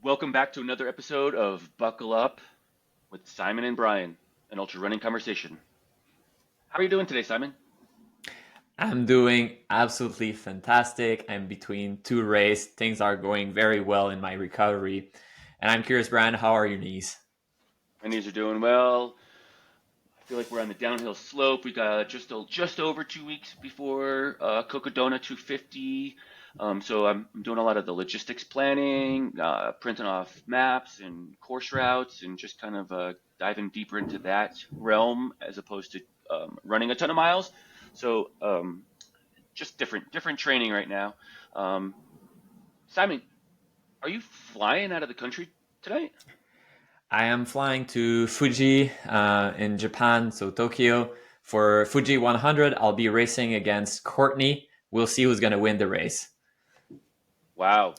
Welcome back to another episode of Buckle Up with Simon and Brian, an ultra running conversation. How are you doing today, Simon? I'm doing absolutely fantastic. I'm between two races. Things are going very well in my recovery. And I'm curious, Brian, how are your knees? My knees are doing well. I feel like we're on the downhill slope. We got just over 2 weeks before Cocodona 250. So I'm doing a lot of the logistics planning, printing off maps and course routes, and just kind of diving deeper into that realm as opposed to running a ton of miles. So just different training right now. Um, Simon, are you flying out of the country tonight? I am flying to Fuji in Japan, so Tokyo. For Fuji 100, I'll be racing against Courtney. We'll see who's going to win the race. Wow,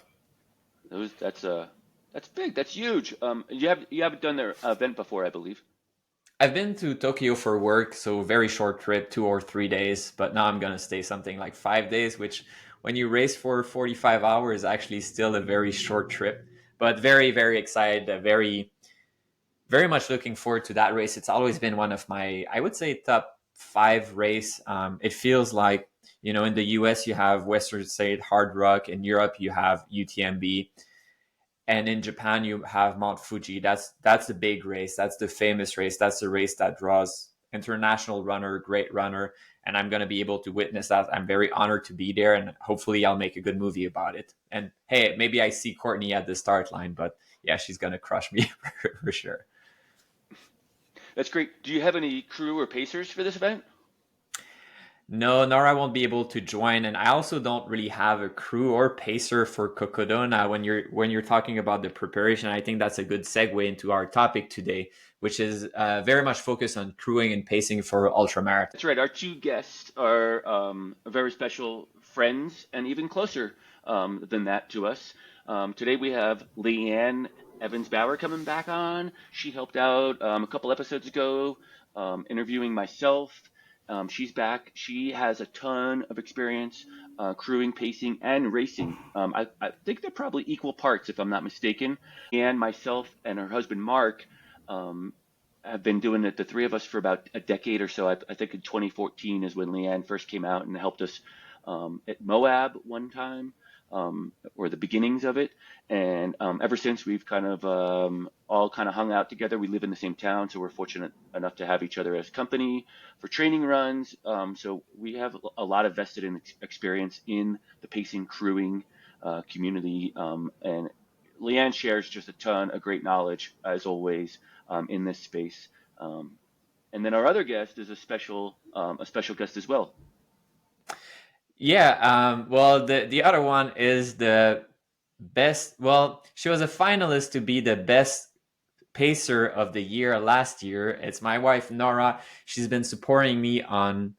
that's big. That's huge. You haven't done the event before, I believe. I've been to Tokyo for work, so very short trip, 2 or 3 days, but now I'm going to stay something like 5 days, which when you race for 45 hours is actually still a very short trip. But very, very excited, very much looking forward to that race. It's always been one of my, I would say, top five race. It feels like, in the US, you have Western State Hard Rock. In Europe, you have UTMB. And in Japan, you have Mount Fuji. That's the big race. That's the famous race. That's the race that draws international runner, great runner. And I'm going to be able to witness that. I'm very honored to be there. And hopefully, I'll make a good movie about it. And hey, maybe I see Courtney at the start line, but yeah, she's going to crush me for sure. That's great. Do you have any crew or pacers for this event? No, Nora won't be able to join, and I also don't really have a crew or pacer for Cocodona. When you're talking about the preparation, I think that's a good segue into our topic today, which is very much focused on crewing and pacing for ultramarathon. That's right. Our two guests are very special friends and even closer than that to us. Today we have Leanne Evans Bauer coming back on. She helped out a couple episodes ago interviewing myself. She's back. She has a ton of experience crewing, pacing, and racing. I think they're probably equal parts, if I'm not mistaken. And myself and her husband Mark um, have been doing it, the three of us, for about a decade or so. I think in 2014 is when Leanne first came out and helped us at Moab one time, or the beginnings of it. And ever since, we've kind of all kind of hung out together. We live in the same town, so we're fortunate enough to have each other as company for training runs. So we have a lot of vested in experience in the pacing crewing community. And Leanne shares just a ton of great knowledge, as always, in this space. And then our other guest is a special guest as well. Yeah, well, the other one is the best. Well, she was a finalist to be the best pacer of the year last year. It's my wife Nora. She's been supporting me on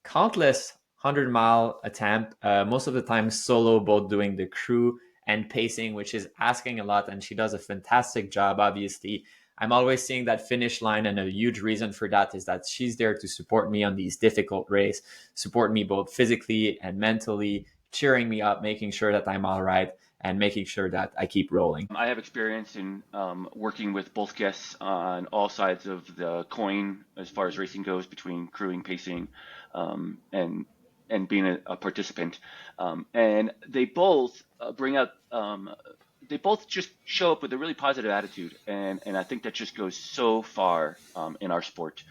countless 100-mile attempt, most of the time solo, both doing the crew and pacing, which is asking a lot, and she does a fantastic job. Obviously, I'm always seeing that finish line, and a huge reason for that is that she's there to support me on these difficult races, support me both physically and mentally, cheering me up, making sure that I'm all right, and making sure that I keep rolling. I have experience in working with both guests on all sides of the coin as far as racing goes, between crewing, pacing, and being a participant. And they both bring out. They both just show up with a really positive attitude, and I think that just goes so far in our sport.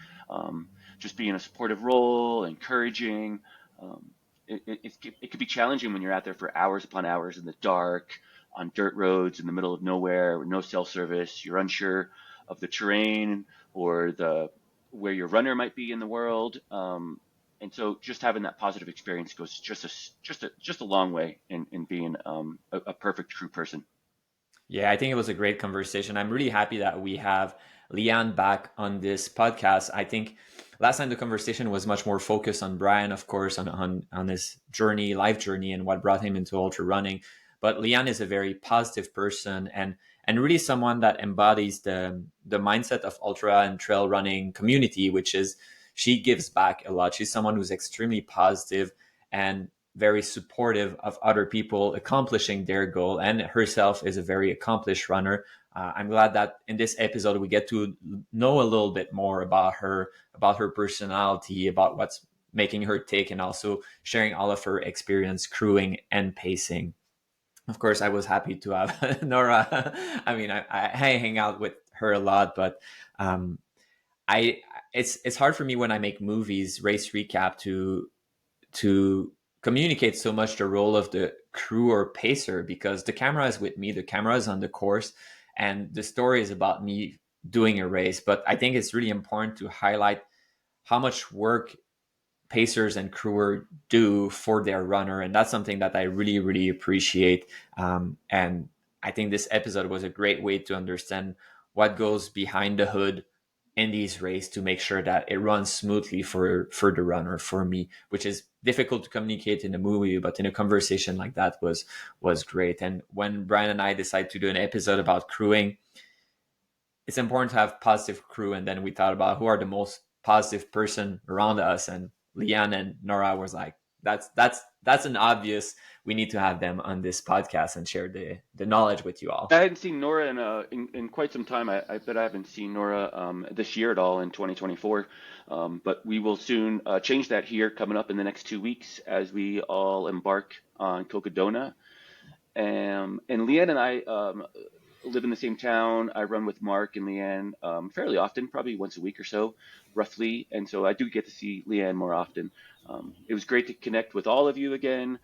Just being a supportive role, encouraging. Um, it could be challenging when you're out there for hours upon hours in the dark, on dirt roads in the middle of nowhere with no cell service. You're unsure of the terrain or the where your runner might be in the world. And so just having that positive experience goes just a long way in being a perfect crew person. Yeah, I think it was a great conversation. I'm really happy that we have Leanne back on this podcast. I think last time the conversation was much more focused on Brian, of course, on his journey, life journey, and what brought him into ultra running. But Leanne is a very positive person and really someone that embodies the mindset of ultra and trail running community, which is she gives back a lot. She's someone who's extremely positive and very supportive of other people accomplishing their goal, and herself is a very accomplished runner. I'm glad that in this episode we get to know a little bit more about her personality, about what's making her tick, and also sharing all of her experience crewing and pacing. Of course, I was happy to have Nora. I mean, I hang out with her a lot, but um, I it's hard for me when I make movies, race recap, to communicate so much the role of the crew or pacer, because the camera is with me, the camera is on the course, and the story is about me doing a race. But I think it's really important to highlight how much work pacers and crewer do for their runner, and that's something that I really really appreciate. And I think this episode was a great way to understand what goes behind the hood in these races to make sure that it runs smoothly for the runner, for me, which is difficult to communicate in a movie, but in a conversation like that was great. And when Brian and I decided to do an episode about crewing, it's important to have positive crew, and then we thought about who are the most positive person around us, and Leanne and Nora was like, that's an obvious, we need to have them on this podcast and share the knowledge with you all. I hadn't seen Nora in quite some time. I bet I haven't seen Nora this year at all in 2024. But we will soon change that here coming up in the next 2 weeks as we all embark on Cocodona. And Leanne and I live in the same town. I run with Mark and Leanne fairly often, probably once a week or so, roughly. And so I do get to see Leanne more often. It was great to connect with all of you again.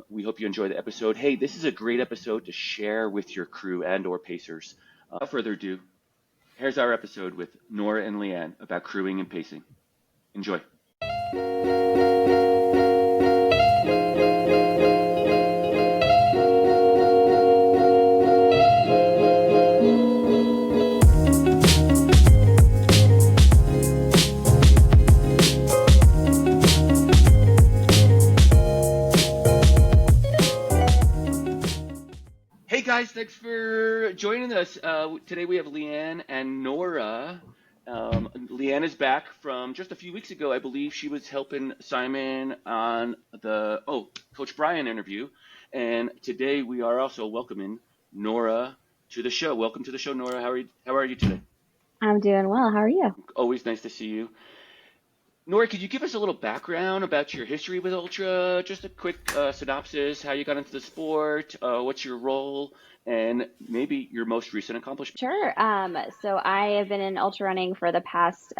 We hope you enjoy the episode. Hey, this is a great episode to share with your crew and or pacers. Without further ado, here's our episode with Nora and Leanne about crewing and pacing. Enjoy. Hey guys, thanks for joining us. Today we have Leanne and Nora. Leanne is back from just a few weeks ago. I believe she was helping Simon on the Coach Brian interview. And today we are also welcoming Nora to the show. Welcome to the show, Nora. How are you today? I'm doing well. How are you? Always nice to see you. Nora, could you give us a little background about your history with Ultra? Just a quick synopsis, how you got into the sport, what's your role, and maybe your most recent accomplishment. Sure. So I have been in ultra running for the past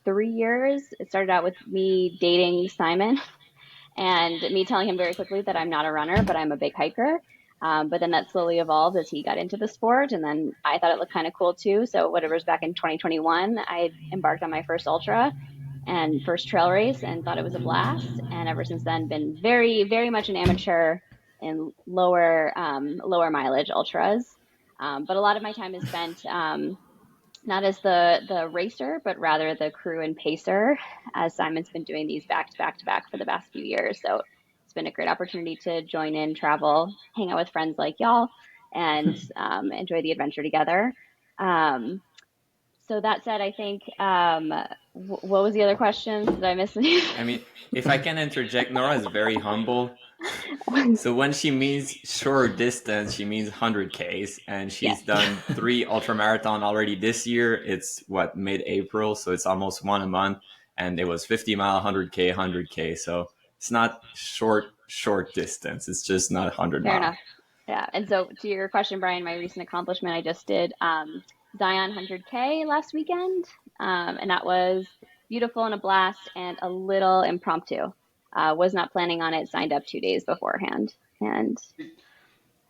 3 years. It started out with me dating Simon and me telling him very quickly that I'm not a runner, but I'm a big hiker. But then that slowly evolved as he got into the sport, and then I thought it looked kind of cool too. So whatever's back in 2021, I embarked on my first ultra and first trail race and thought it was a blast. And ever since then, been very, very much an amateur in lower mileage ultras. But a lot of my time is spent not as the racer, but rather the crew and pacer, as Simon's been doing these back to back to back for the past few years. So it's been a great opportunity to join in, travel, hang out with friends like y'all, and enjoy the adventure together. So that said, I think, what was the other question? Did I miss anything? I mean, if I can interject, Nora is very humble. So when she means short distance, she means 100Ks, and she's Yes. done 3 ultramarathon already this year. It's mid-April, so it's almost one a month, and it was 50 mile, 100K, 100K. So it's not short distance. It's just not 100 Fair mile. enough. Yeah. And so to your question, Brian, my recent accomplishment, I just did Zion 100K last weekend, and that was beautiful and a blast and a little impromptu. Was not planning on it, signed up 2 days beforehand and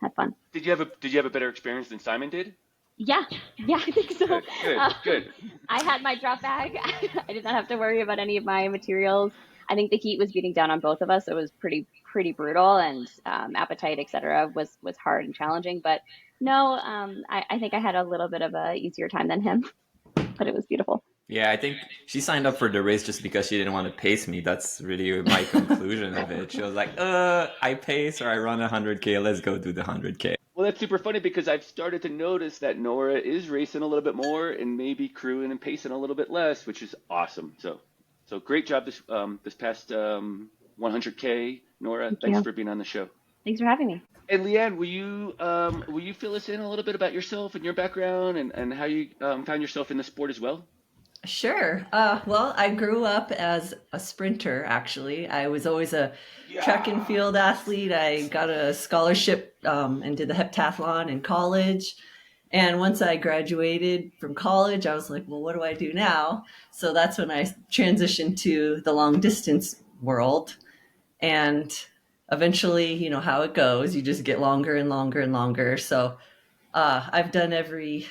had fun. Did you have a better experience than Simon did? Yeah, I think so. Good. I had my drop bag. I did not have to worry about any of my materials. I think the heat was beating down on both of us. So it was pretty brutal, and appetite, etc., was hard and challenging. But no, I think I had a little bit of a easier time than him, but it was beautiful. Yeah, I think she signed up for the race just because she didn't want to pace me. That's really my conclusion of it. She was like, I pace or I run 100K. Let's go do the 100K. Well, that's super funny because I've started to notice that Nora is racing a little bit more and maybe crewing and pacing a little bit less, which is awesome. So great job this past 100K. Nora, Thank thanks you. for being on the show. Thanks for having me. And Leanne, will you fill us in a little bit about yourself and your background and how you found yourself in the sport as well? Sure. Well, I grew up as a sprinter, actually. I was always a track and Yeah. field athlete. I got a scholarship and did the heptathlon in college. And once I graduated from college, I was like, well, what do I do now? So that's when I transitioned to the long distance world. And eventually, you know how it goes, you just get longer and longer and longer. So I've done every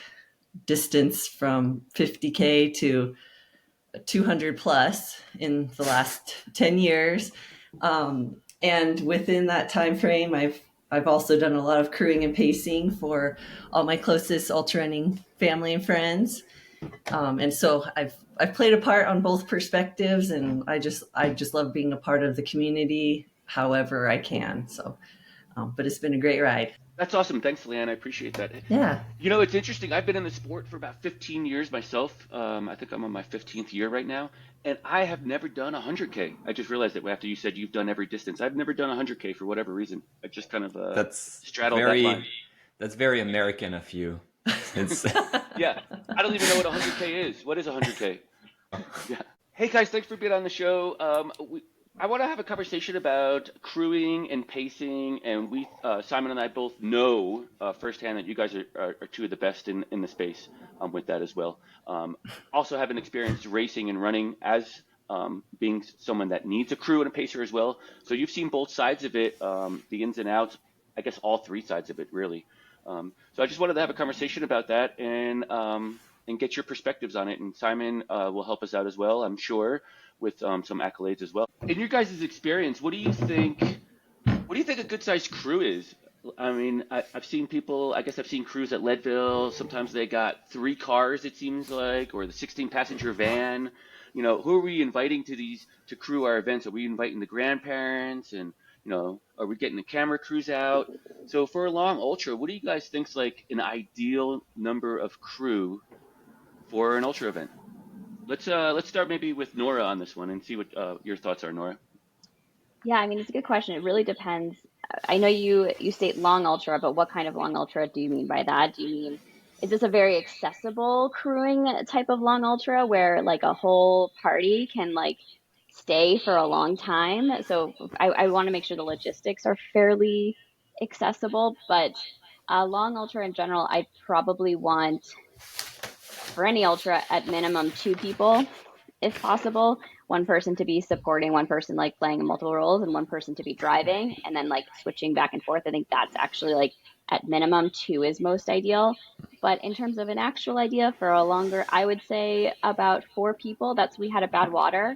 distance from 50K to 200 plus in the last 10 years. And within that time frame, I've also done a lot of crewing and pacing for all my closest ultra running family and friends. And so I've played a part on both perspectives, and I just love being a part of the community however I can. So, but it's been a great ride. That's awesome. Thanks, Leanne. I appreciate that. Yeah. You know, it's interesting. I've been in the sport for about 15 years myself. I think I'm on my 15th year right now, and I have never done 100K. I just realized that after you said you've done every distance. I've never done 100K for whatever reason. I just kind of That's straddled that line. very American of you. It's Yeah, I don't even know what 100K is. What is 100K? Yeah. Hey guys, thanks for being on the show. I want to have a conversation about crewing and pacing, and Simon and I both know firsthand that you guys are two of the best in the space with that as well. Also having experience racing and running as being someone that needs a crew and a pacer as well. So you've seen both sides of it, the ins and outs, I guess all three sides of it really. So I just wanted to have a conversation about that and get your perspectives on it. And Simon will help us out as well, I'm sure, with some accolades as well. In your guys' experience, what do you think? What do you think a good sized crew is? I mean, I've seen people. I guess I've seen crews at Leadville. Sometimes they got 3 cars, it seems like, or the 16-passenger van. You know, who are we inviting to crew our events? Are we inviting the grandparents and are we getting the camera crews out? So for a long ultra, what do you guys think's like an ideal number of crew for an ultra event? Let's start maybe with Nora on this one and see what your thoughts are, Nora. Yeah, I mean, it's a good question. It really depends. I know you state long ultra, but what kind of long ultra do you mean by that? Do you mean, is this a very accessible crewing type of long ultra where like a whole party can like stay for a long time? So I want to make sure the logistics are fairly accessible, but long ultra in general, I'd probably want for any ultra at minimum 2 people if possible. One person to be supporting, one person like playing multiple roles, and one person to be driving, and then like switching back and forth. I think that's actually like at minimum 2 is most ideal. But in terms of an actual idea for a longer, I would say about 4 people. We had a bad water,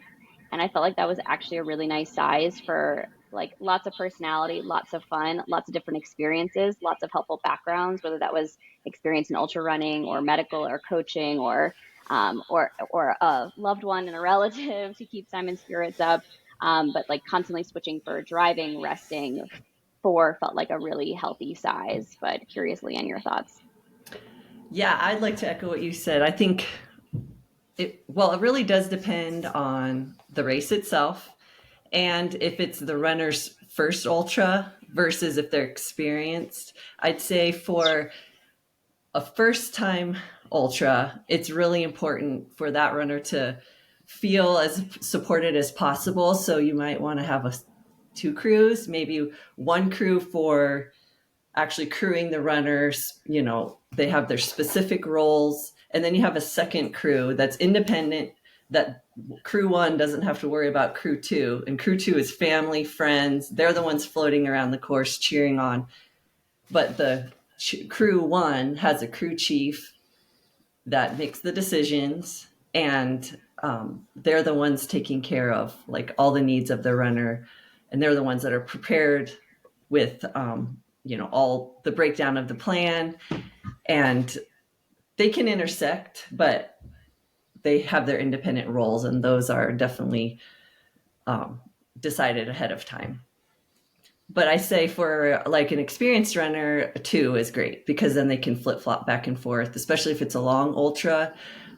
and I felt like that was actually a really nice size for like lots of personality, lots of fun, lots of different experiences, lots of helpful backgrounds, whether that was experience in ultra running or medical or coaching or a loved one and a relative to keep Simon's spirits up. But like constantly switching for driving, resting. 4 felt like a really healthy size. But curiously, on your thoughts? Yeah, I'd like to echo what you said. I think it really does depend on the race itself and if it's the runner's first ultra versus if they're experienced. I'd say for a first time ultra, it's really important for that runner to feel as supported as possible. So you might want to have 2 crews, maybe one crew for actually crewing the runners. They have their specific roles, and then you have a second crew that's independent, that crew 1 doesn't have to worry about crew 2, and crew 2 is family, friends. They're the ones floating around the course cheering on, but the crew 1 has a crew chief that makes the decisions, and they're the ones taking care of like all the needs of the runner, and they're the ones that are prepared with all the breakdown of the plan, and they can intersect, but they have their independent roles, and those are definitely decided ahead of time. But I say for like an experienced runner, 2 is great because then they can flip-flop back and forth, especially if it's a long ultra.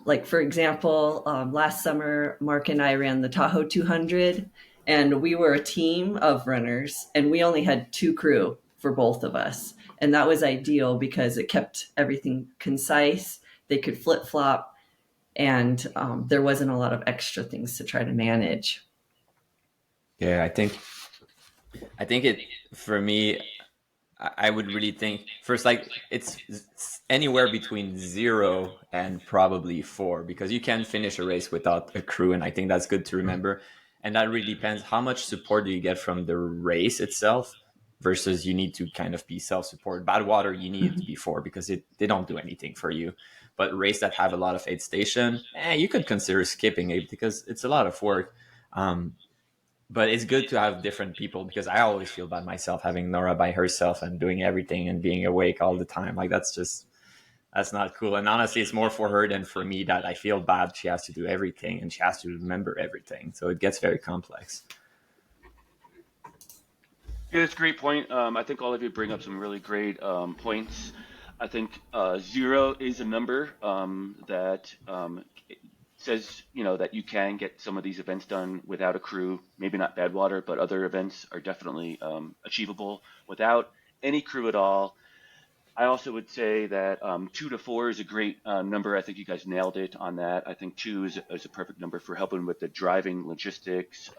Like for example, last summer, Mark and I ran the Tahoe 200, And we were a team of runners, and we only had 2 crew for both of us. And that was ideal because it kept everything concise. They could flip flop, and there wasn't a lot of extra things to try to manage. Yeah, I think it for me, I would really think first, like it's anywhere between 0 and probably 4, because you can finish a race without a crew, and I think that's good to remember. And that really depends how much support do you get from the race itself versus you need to kind of be self-support. Bad water, you need it to be 4 because they don't do anything for you. But race that have a lot of aid station, you could consider skipping it because it's a lot of work. Um, but it's good to have different people, because I always feel bad myself having Nora by herself and doing everything and being awake all the time. Like that's not cool. And honestly, it's more for her than for me that I feel bad. She has to do everything and she has to remember everything. So it gets very complex. Yeah, that's a great point. I think all of you bring up some really great points. I think 0 is a number that says, that you can get some of these events done without a crew. Maybe not Badwater, but other events are definitely achievable without any crew at all. I also would say that 2 to 4 is a great number. I think you guys nailed it on that. I think 2 is a perfect number for helping with the driving, logistics,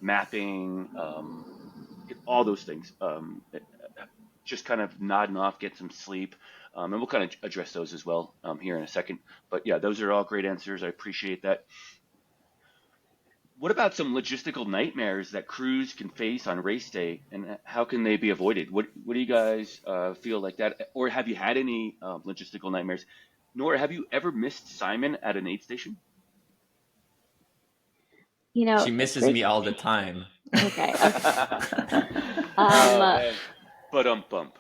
mapping, all those things. Just kind of nodding off, get some sleep, and we'll kind of address those as well here in a second. But yeah, those are all great answers. I appreciate that. What about some logistical nightmares that crews can face on race day, and how can they be avoided? What do you guys feel like that, or have you had any logistical nightmares? Nora, have you ever missed Simon at an aid station? She misses Great. me all the time. Okay. Oh man, but bump.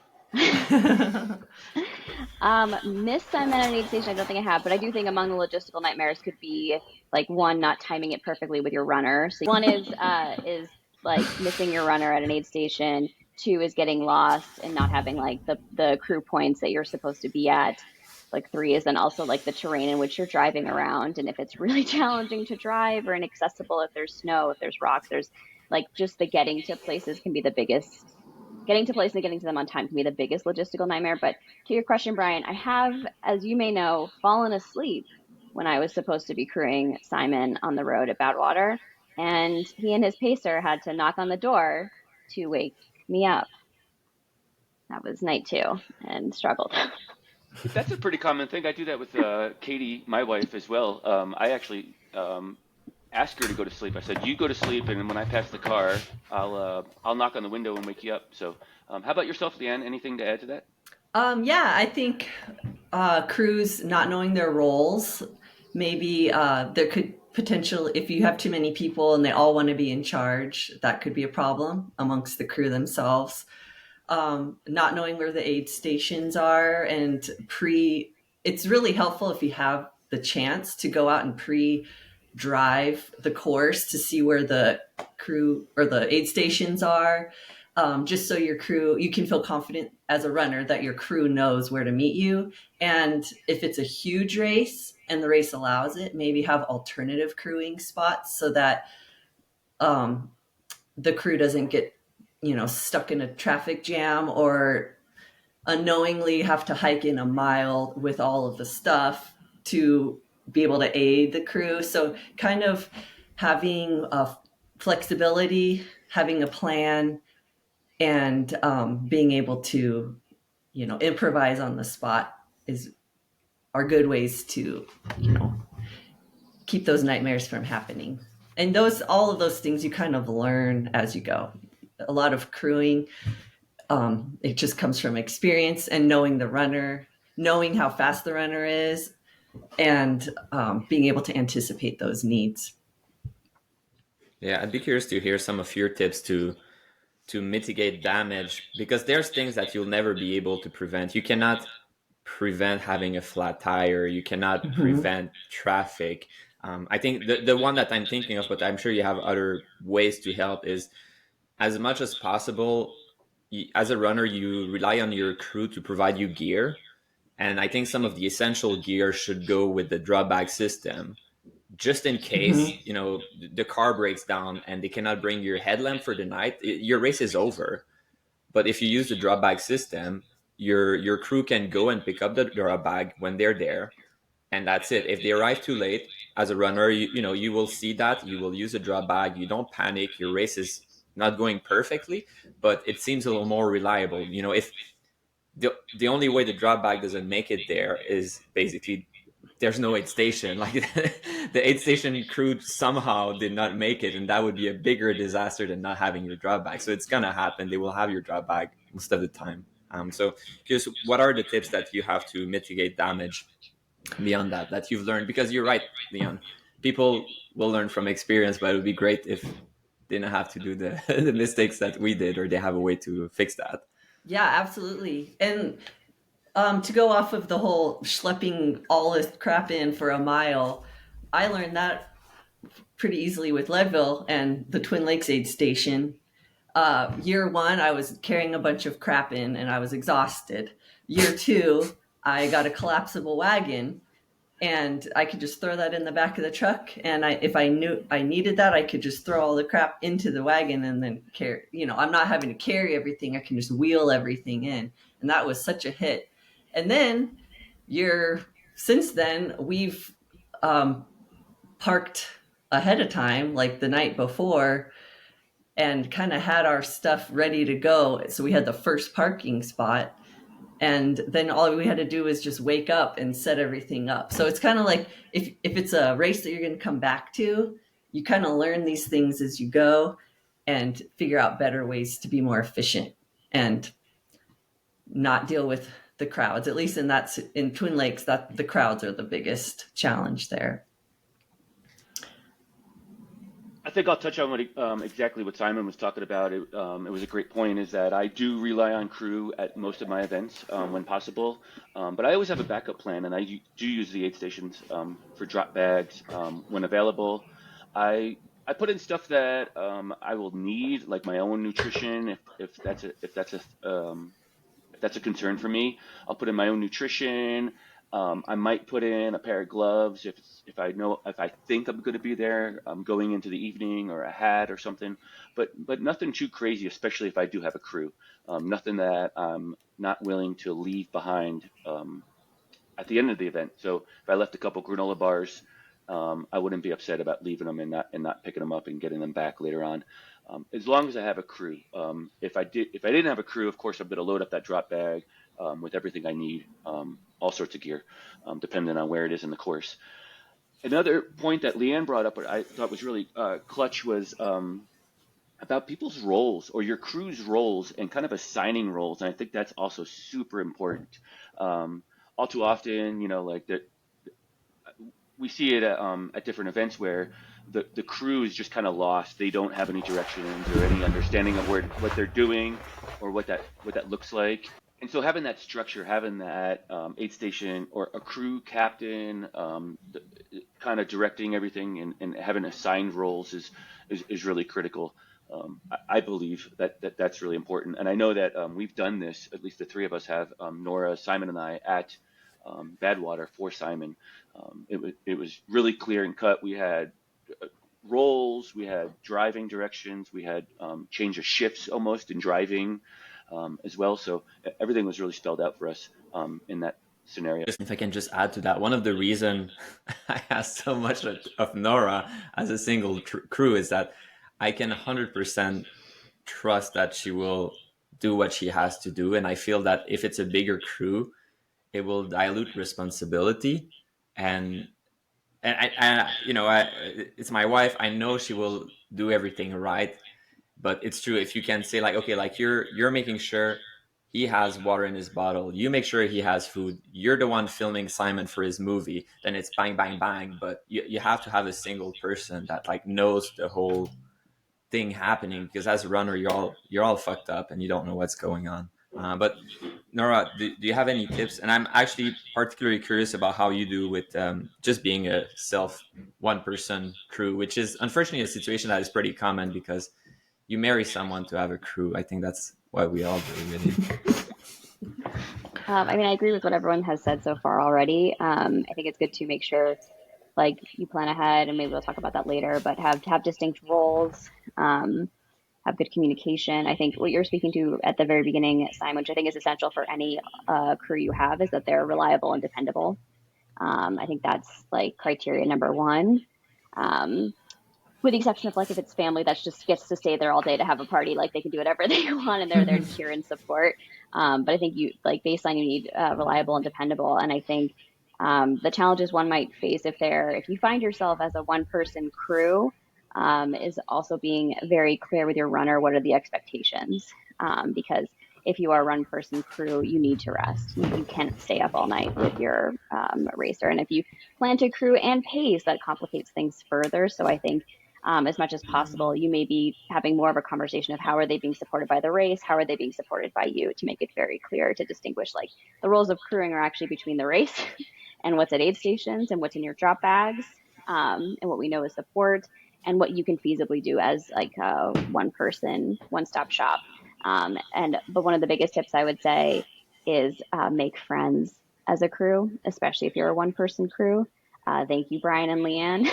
Miss Simon at an aid station, I don't think I have, but I do think among the logistical nightmares could be like one, not timing it perfectly with your runner. So one is like missing your runner at an aid station. 2 is getting lost and not having like the crew points that you're supposed to be at. Like 3 is then also like the terrain in which you're driving around, and if it's really challenging to drive or inaccessible, if there's snow, if there's rocks, there's like just the getting to places can be the biggest. Getting to places and getting to them on time can be the biggest logistical nightmare. But to your question, Brian, I have, as you may know, fallen asleep when I was supposed to be crewing Simon on the road at Badwater, and he and his pacer had to knock on the door to wake me up. That was night 2 and struggled. That's a pretty common thing. I do that with Katie, my wife, as well. I actually asked her to go to sleep. I said, "You go to sleep, and when I pass the car, I'll knock on the window and wake you up." So, how about yourself, Leanne? Anything to add to that? Yeah, I think crews not knowing their roles, maybe there could potentially, if you have too many people and they all want to be in charge, that could be a problem amongst the crew themselves. Not knowing where the aid stations are and it's really helpful if you have the chance to go out and drive the course to see where the crew or the aid stations are. Just so you can feel confident as a runner that your crew knows where to meet you. And if it's a huge race and the race allows it, maybe have alternative crewing spots so that the crew doesn't get, stuck in a traffic jam or unknowingly have to hike in a mile with all of the stuff to be able to aid the crew. So kind of having a flexibility, having a plan, and being able to, improvise on the spot are good ways to, keep those nightmares from happening. And all of those things you kind of learn as you go. A lot of crewing, it just comes from experience and knowing the runner, knowing how fast the runner is, and being able to anticipate those needs. Yeah, I'd be curious to hear some of your tips to mitigate damage, because there's things that you'll never be able to prevent. You cannot prevent having a flat tire. You cannot prevent traffic. I think the one that I'm thinking of, but I'm sure you have other ways to help, is as much as possible, as a runner, you rely on your crew to provide you gear. And I think some of the essential gear should go with the drawback system, just in case, Mhm. the car breaks down and they cannot bring your headlamp for the night, your race is over. But if you use the drop bag system, your crew can go and pick up the drop bag when they're there, and that's it. If they arrive too late, as a runner, you will see that, you will use a drop bag, you don't panic, your race is not going perfectly, but it seems a little more reliable. If the only way the drop bag doesn't make it there is basically there's no aid station. Like the aid station crew somehow did not make it, and that would be a bigger disaster than not having your drop bag. So it's gonna happen. They will have your drop bag most of the time. So just what are the tips that you have to mitigate damage beyond that you've learned? Because you're right, Leon. People will learn from experience, but it would be great if they didn't have to do the the mistakes that we did, or they have a way to fix that. Yeah, absolutely. And to go off of the whole schlepping all this crap in for a mile, I learned that pretty easily with Leadville and the Twin Lakes aid station. Year one, I was carrying a bunch of crap in and I was exhausted. Year two, I got a collapsible wagon and I could just throw that in the back of the truck. And if I knew I needed that, I could just throw all the crap into the wagon and then carry. I'm not having to carry everything. I can just wheel everything in, and that was such a hit. And then since then, we've parked ahead of time, like the night before, and kind of had our stuff ready to go. So we had the first parking spot, and then all we had to do was just wake up and set everything up. So it's kind of like if it's a race that you're going to come back to, you kind of learn these things as you go and figure out better ways to be more efficient and not deal with the crowds. At least in Twin Lakes, that the crowds are the biggest challenge there. I think I'll touch on exactly what Simon was talking about. It was a great point. Is that I do rely on crew at most of my events when possible, but I always have a backup plan, and I do use the aid stations for drop bags when available. I put in stuff that I will need, like my own nutrition, if that's a concern for me. I'll put in my own nutrition. I might put in a pair of gloves if I think I'm going to be there going into the evening, or a hat or something, but nothing too crazy, especially if I do have a crew. Nothing that I'm not willing to leave behind at the end of the event. So if I left a couple granola bars, I wouldn't be upset about leaving them and not picking them up and getting them back later on. As long as I have a crew. If I didn't have a crew, of course I'm going to load up that drop bag with everything I need, all sorts of gear, depending on where it is in the course. Another point that Leanne brought up, what I thought was really clutch, was about people's roles, or your crew's roles, and kind of assigning roles. And I think that's also super important. All too often, like we see it at different events where the crew is just kind of lost. They don't have any directions or any understanding of what they're doing, or what that looks like. And so having that structure, having that aid station or a crew captain, kind of directing everything, and having assigned roles is really critical. I believe that's really important. And I know that we've done this, at least the three of us have, Nora, Simon, and I, at Badwater for Simon. It was really clear and cut. We had roles, we had driving directions, we had change of shifts almost in driving as well. So everything was really spelled out for us in that scenario. If I can just add to that, one of the reason I asked so much of Nora as a single crew is that I can 100% trust that she will do what she has to do. And I feel that if it's a bigger crew, it will dilute responsibility. And it's my wife. I know she will do everything right, but it's true. If you can say, like, okay, like you're making sure he has water in his bottle, you make sure he has food, you're the one filming Simon for his movie, then it's bang bang bang. But you have to have a single person that like knows the whole thing happening, because as a runner you're all fucked up and you don't know what's going on. But Nora, do you have any tips? And I'm actually particularly curious about how you do with just being a one person crew, which is unfortunately a situation that is pretty common, because you marry someone to have a crew. I think that's what we all do, really. I agree with what everyone has said so far already. I think it's good to make sure, like you plan ahead, and maybe we'll talk about that later, but have distinct roles, have good communication. I think what you're speaking to at the very beginning, Simon, which I think is essential for any crew you have, is that they're reliable and dependable. I think that's like criteria number one. Um, with the exception of like if it's family that just gets to stay there all day to have a party, like they can do whatever they want and they're there to cheer and support. But I think you like baseline, you need reliable and dependable. And I think the challenges one might face if you find yourself as a one person crew, is also being very clear with your runner. What are the expectations? Because if you are a one person crew, you need to rest. You can't stay up all night with your racer. And if you plan to crew and pace, that complicates things further. So I think as much as possible, you may be having more of a conversation of how are they being supported by the race, how are they being supported by you, to make it very clear to distinguish like the roles of crewing are actually between the race and what's at aid stations and what's in your drop bags, and what we know is support and what you can feasibly do as like a one person, one stop shop. But one of the biggest tips I would say is make friends as a crew, especially if you're a one person crew. Thank you, Brian and Leanne.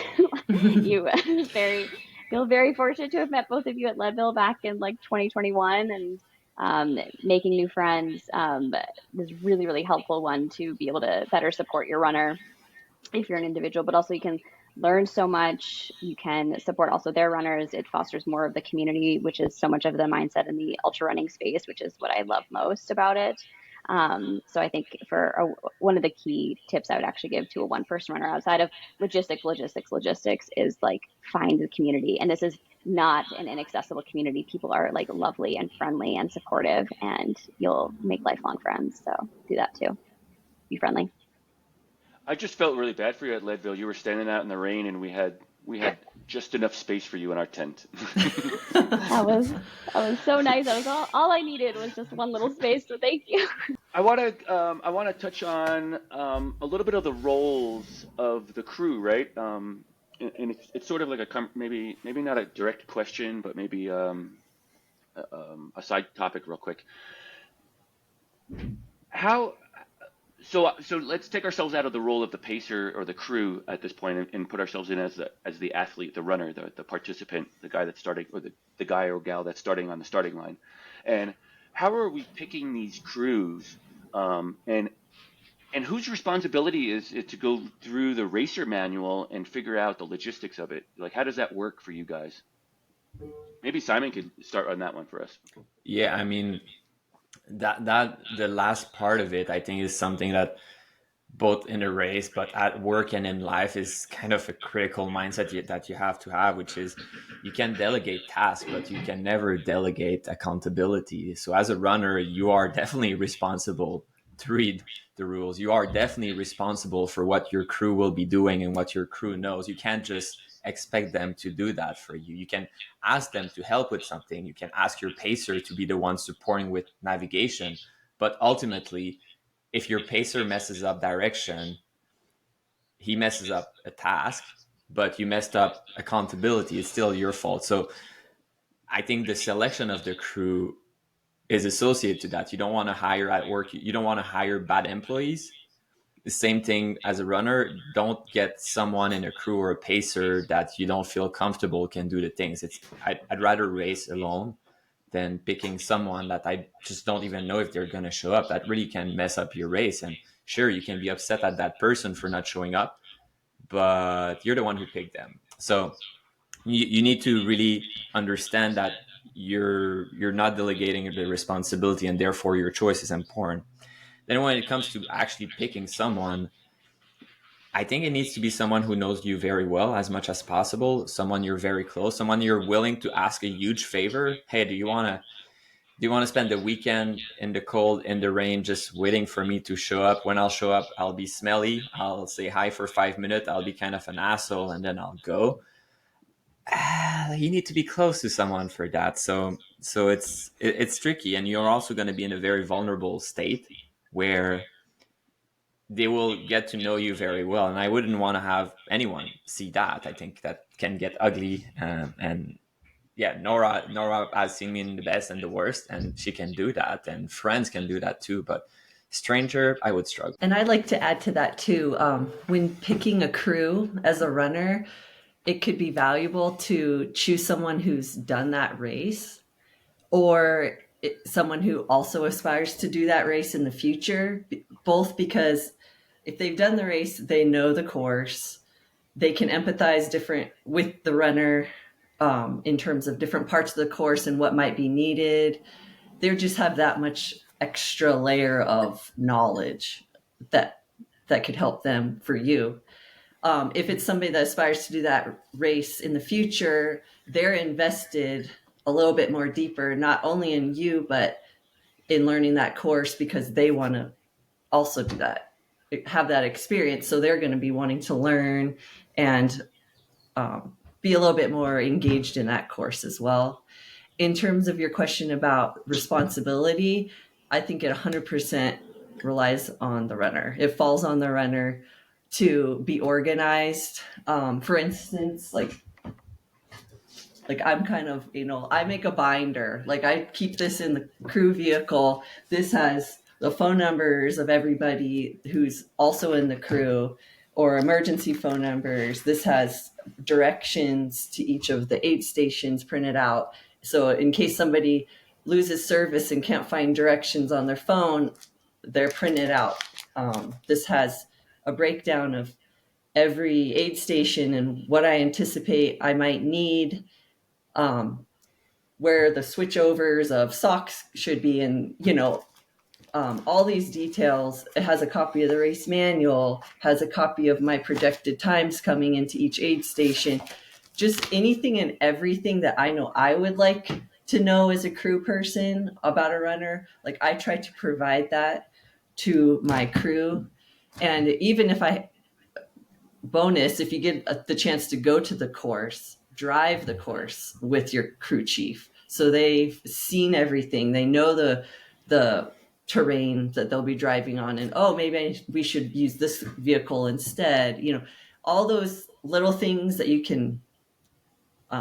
You very feel very fortunate to have met both of you at Leadville back in like 2021, and making new friends is really, really helpful one to be able to better support your runner if you're an individual, but also you can learn so much. You can support also their runners. It fosters more of the community, which is so much of the mindset in the ultra running space, which is what I love most about it. So I think one of the key tips I would actually give to a one person runner outside of logistics is like find the community. And this is not an inaccessible community. People are like lovely and friendly and supportive, and you'll make lifelong friends. So do that too. Be friendly. I just felt really bad for you at Leadville. You were standing out in the rain, and we had just enough space for you in our tent. That was so nice. That was all I needed was just one little space. So thank you. I want to touch on a little bit of the roles of the crew, right? And it's sort of like maybe not a direct question, but maybe a side topic, real quick. How so let's take ourselves out of the role of the pacer or the crew at this point, and put ourselves in as the athlete, the runner, the participant, the guy that's starting, or the guy or gal that's starting on the starting line. And how are we picking these crews? And whose responsibility is it to go through the racer manual and figure out the logistics of it? Like, how does that work for you guys? Maybe Simon could start on that one for us. Yeah, I mean, that the last part of it, I think, is something that both in a race but at work and in life is kind of a critical mindset that you have to have, which is you can delegate tasks but you can never delegate accountability. So as a runner, you are definitely responsible to read the rules. You are definitely responsible for what your crew will be doing and what your crew knows. You can't just expect them to do that for you. You can ask them to help with something. You can ask your pacer to be the one supporting with navigation, but ultimately, if your pacer messes up direction, he messes up a task, but you messed up accountability. It's still your fault. So I think the selection of the crew is associated to that. You don't want to hire at work. You don't want to hire bad employees. The same thing as a runner. Don't get someone in a crew or a pacer that you don't feel comfortable can do the things. I'd rather race alone than picking someone that I just don't even know if they're going to show up. That really can mess up your race. And sure, you can be upset at that person for not showing up, but you're the one who picked them. So you need to really understand that you're not delegating the responsibility, and therefore your choice is important. Then when it comes to actually picking someone, I think it needs to be someone who knows you very well as much as possible, someone you're very close, someone you're willing to ask a huge favor. Hey, do you want to spend the weekend in the cold, in the rain, just waiting for me to show up? When I'll show up, I'll be smelly. I'll say hi for 5 minutes. I'll be kind of an asshole, and then I'll go. You need to be close to someone for that. So it's tricky, and you're also going to be in a very vulnerable state where they will get to know you very well. And I wouldn't want to have anyone see that. I think that can get ugly, and yeah, Nora has seen me in the best and the worst, and she can do that, and friends can do that too. But stranger, I would struggle. And I'd like to add to that too. When picking a crew as a runner, it could be valuable to choose someone who's done that race, or someone who also aspires to do that race in the future, both because if they've done the race, they know the course, they can empathize different with the runner in terms of different parts of the course and what might be needed. They just have that much extra layer of knowledge that could help them for you. If it's somebody that aspires to do that race in the future, they're invested a little bit more deeper, not only in you, but in learning that course, because they want to also do that, have that experience. So they're going to be wanting to learn and be a little bit more engaged in that course as well. In terms of your question about responsibility, I think it 100% relies on the runner. It falls on the runner to be organized. For instance, like I'm kind of, I make a binder. Like I keep this in the crew vehicle. This has the phone numbers of everybody who's also in the crew, or emergency phone numbers. This has directions to each of the aid stations printed out. So in case somebody loses service and can't find directions on their phone, they're printed out. This has a breakdown of every aid station and what I anticipate I might need, where the switchovers of socks should be, and all these details. It has a copy of the race manual, has a copy of my projected times coming into each aid station, just anything and everything that I know I would like to know as a crew person about a runner. Like I try to provide that to my crew. And even if if you get the chance to go to the course, drive the course with your crew chief. So they've seen everything. They know the terrain that they'll be driving on, and maybe we should use this vehicle instead. All those little things that you can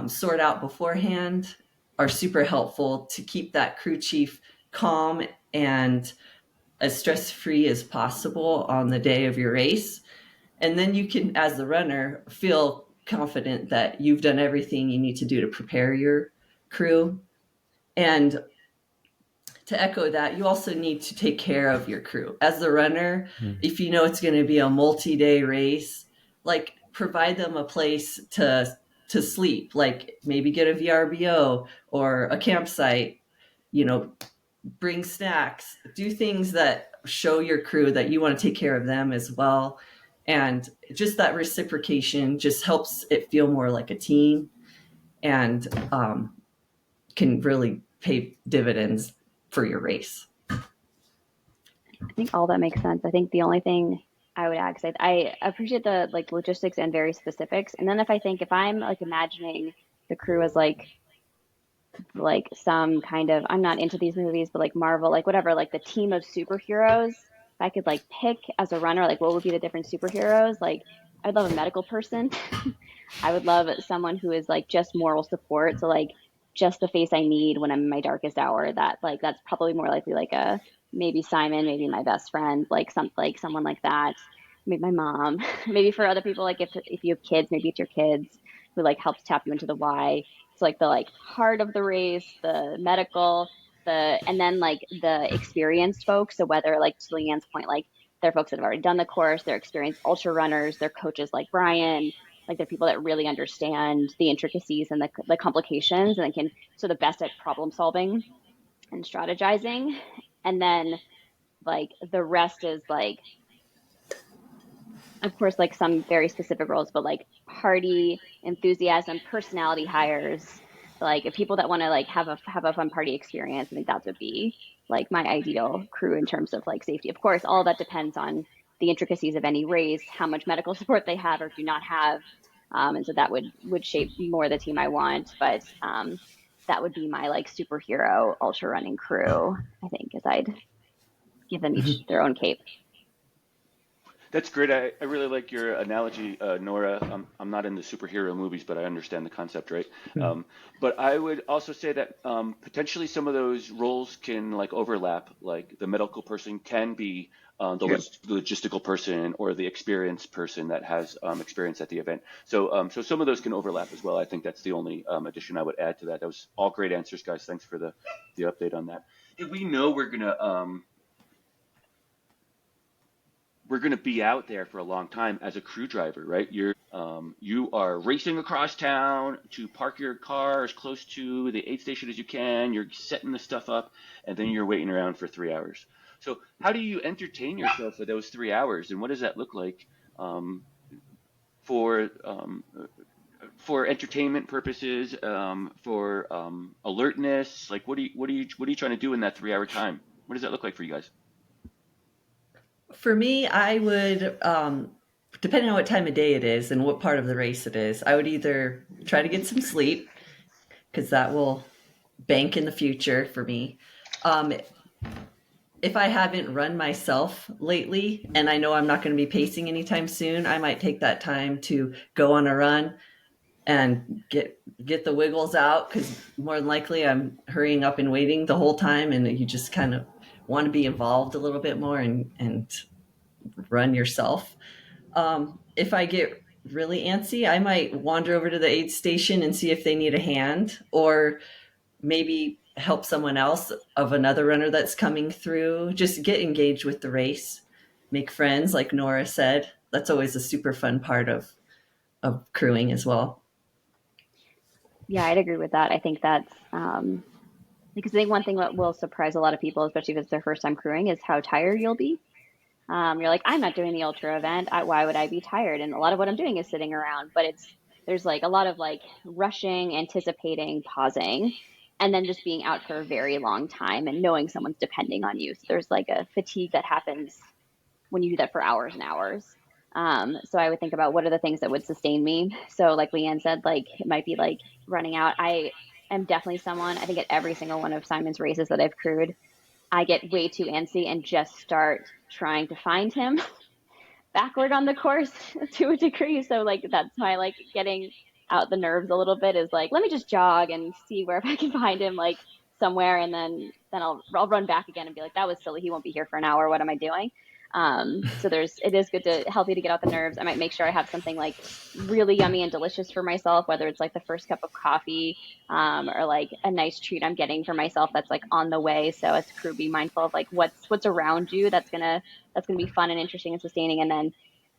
sort out beforehand are super helpful to keep that crew chief calm and as stress-free as possible on the day of your race. And then you can, as the runner, feel confident that you've done everything you need to do to prepare your crew. And to echo that, you also need to take care of your crew. As the runner, if you know it's going to be a multi-day race, like provide them a place to sleep, like maybe get a VRBO or a campsite, bring snacks, do things that show your crew that you want to take care of them as well. And just that reciprocation just helps it feel more like a team, and can really pay dividends for your race. I think all that makes sense. I think the only thing I would add, because I appreciate the logistics and very specifics. And then if I'm imagining the crew as some kind of, I'm not into these movies, but Marvel, whatever, the team of superheroes. If I could pick as a runner, what would be the different superheroes? I'd love a medical person. I would love someone who is just moral support. So just the face I need when I'm in my darkest hour. That's probably more likely a maybe Simon, maybe my best friend, someone like that. Maybe my mom. Maybe for other people, if you have kids, maybe it's your kids who helps tap you into the why. So the heart of the race, the medical, and then the experienced folks. So whether to Leanne's point, they're folks that have already done the course, they're experienced ultra runners, they're coaches like Brian, they're people that really understand the intricacies and the complications, and can the best at problem solving and strategizing. And then the rest is of course some very specific roles, but party enthusiasm, personality hires, people that want to have a fun party experience. I think that would be my ideal crew in terms of safety. Of course, all that depends on the intricacies of any race, how much medical support they have or do not have, and so that would shape more the team I want. But that would be my superhero ultra running crew, I think, as I'd give them each their own cape. That's great. I really like your analogy, Nora. I'm not into superhero movies, but I understand the concept, right? But I would also say that potentially some of those roles can like overlap. Like the medical person can be logistical person or the experienced person that has experience at the event. So some of those can overlap as well. I think that's the only addition I would add to that. That was all great answers, guys. Thanks for the update on that. If we know we're gonna be out there for a long time as a crew driver, right? You are racing across town to park your car as close to the aid station as you can. You're setting the stuff up, and then you're waiting around for 3 hours. So how do you entertain yourself for those 3 hours, and what does that look like um, for for entertainment purposes, for alertness? Like, what are you trying to do in that 3 hour time? What does that look like for you guys? For me, I would, depending on what time of day it is and what part of the race it is, I would either try to get some sleep because that will bank in the future for me. Um, if I haven't run myself lately and I know I'm not going to be pacing anytime soon, I might take that time to go on a run and get the wiggles out because more than likely I'm hurrying up and waiting the whole time, and you just kind of want to be involved a little bit more and run yourself. If I get really antsy, I might wander over to the aid station and see if they need a hand, or maybe help someone else of another runner that's coming through. Just get engaged with the race, make friends, like Nora said. That's always a super fun part of crewing as well. Yeah, I'd agree with that. I think that's because I think one thing that will surprise a lot of people, especially if it's their first time crewing, is how tired you'll be. You're like, I'm not doing the ultra event. Why would I be tired? And a lot of what I'm doing is sitting around, but there's like a lot of like rushing, anticipating, pausing, and then just being out for a very long time and knowing someone's depending on you. So there's like a fatigue that happens when you do that for hours and hours. So I would think about what are the things that would sustain me. So like Leanne said, like it might be like running out. I am definitely someone, I think at every single one of Simon's races that I've crewed, I get way too antsy and just start trying to find him backward on the course to a degree. So like that's my like getting out the nerves a little bit is like, let me just jog and see where if I can find him like somewhere, and then I'll run back again and be like, that was silly. He won't be here for an hour. What am I doing? So it is good to healthy to get out the nerves. I might make sure I have something like really yummy and delicious for myself, whether it's like the first cup of coffee, or like a nice treat I'm getting for myself that's like on the way. So as a crew, be mindful of like what's around you that's gonna be fun and interesting and sustaining. And then,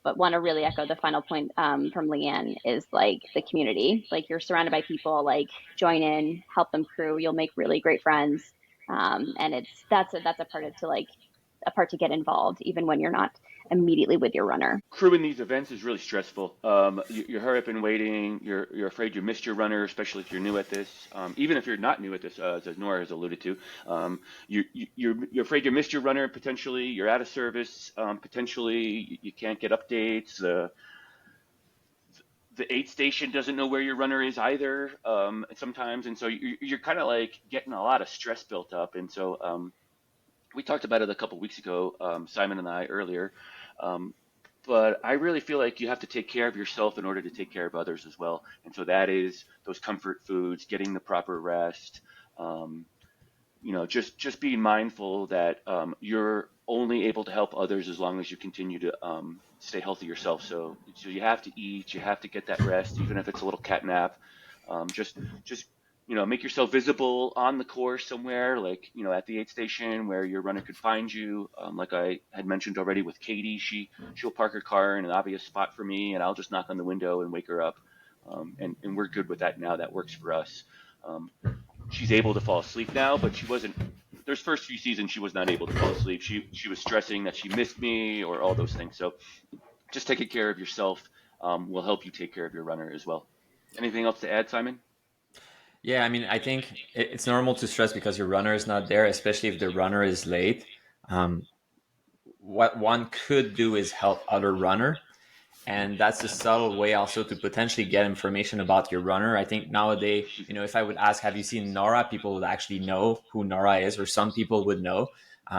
but want to really echo the final point from Leanne is like the community. Like you're surrounded by people, like join in, help them crew. You'll make really great friends, and that's a part of to like a part to get involved, even when you're not immediately with your runner. Crewing these events is really stressful. You hurry up and waiting. You're afraid you missed your runner, especially if you're new at this. Even if you're not new at this, as Nora has alluded to, you're afraid you missed your runner. Potentially, you're out of service. Potentially, you can't get updates. The aid station doesn't know where your runner is either sometimes, and so you're kind of like getting a lot of stress built up. And so we talked about it a couple weeks ago, Simon and I earlier. But I really feel like you have to take care of yourself in order to take care of others as well. And so that is those comfort foods, getting the proper rest, just being mindful that you're only able to help others as long as you continue to stay healthy yourself. So you have to eat, you have to get that rest, even if it's a little cat nap. Just make yourself visible on the course somewhere, like at the aid station where your runner could find you. Like I had mentioned already with Katie, she'll park her car in an obvious spot for me, and I'll just knock on the window and wake her up. And we're good with that now. That works for us. She's able to fall asleep now, but she wasn't. There's first few seasons she was not able to fall asleep. She was stressing that she missed me or all those things. So just taking care of yourself will help you take care of your runner as well. Anything else to add, Simon? Yeah, I mean, I think it's normal to stress because your runner is not there, especially if the runner is late. What one could do is help other runner, and that's a subtle way also to potentially get information about your runner. I think nowadays, if I would ask, have you seen Nora, people would actually know who Nora is, or some people would know.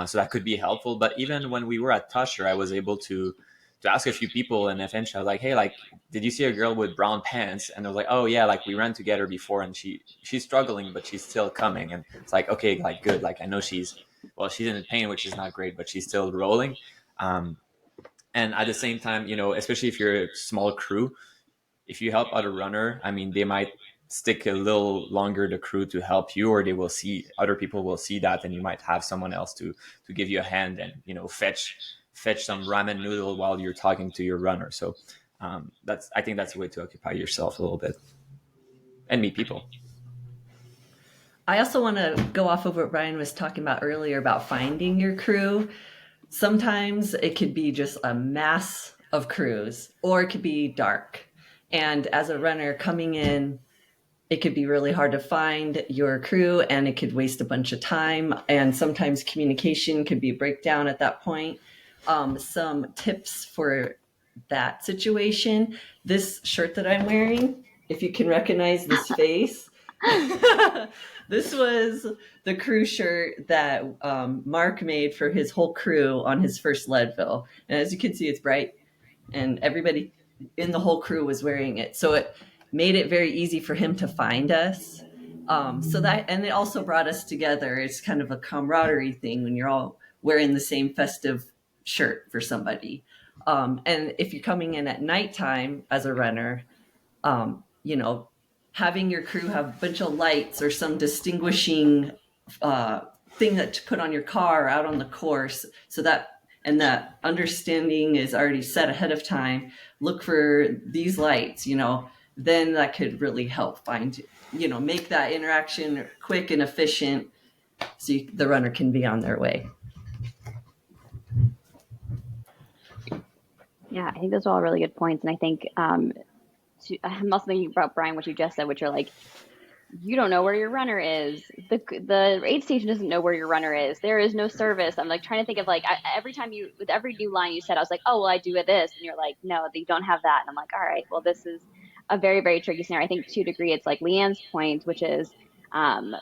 So that could be helpful. But even when we were at Tusher, I was able to to ask a few people, and eventually I was like, hey, like, did you see a girl with brown pants? And they was like, oh yeah, like we ran together before, and she's struggling, but she's still coming. And it's like, okay, like good, like I know she's in pain, which is not great, but she's still rolling. um and at the same time, especially if you're a small crew, if you help other runner, I mean, they might stick a little longer the crew to help you, or they will see, other people will see that, and you might have someone else to give you a hand and fetch some ramen noodle while you're talking to your runner. So I think that's a way to occupy yourself a little bit and meet people. I also want to go off of what Brian was talking about earlier about finding your crew. Sometimes it could be just a mass of crews, or it could be dark. And as a runner coming in, it could be really hard to find your crew, and it could waste a bunch of time. And sometimes communication could be a breakdown at that point. Some tips for that situation: this shirt that I'm wearing, if you can recognize this face, this was the crew shirt that Mark made for his whole crew on his first Leadville. And as you can see, it's bright, and everybody in the whole crew was wearing it. So it made it very easy for him to find us. And it also brought us together. It's kind of a camaraderie thing when you're all wearing the same festive shirt for somebody. And if you're coming in at nighttime as a runner, having your crew have a bunch of lights or some distinguishing thing that to put on your car out on the course, so that understanding is already set ahead of time. Look for these lights, then that could really help find, make that interaction quick and efficient, so the runner can be on their way. Yeah, I think those are all really good points. And I think I'm also thinking about, Brian, what you just said, which are like, you don't know where your runner is. The aid station doesn't know where your runner is. There is no service. I'm like trying to think of like, every time with every new line you said, I was like, oh, well, I do this. And you're like, no, you don't have that. And I'm like, all right, well, this is a very, very tricky scenario. I think to a degree, it's like Leanne's point, which is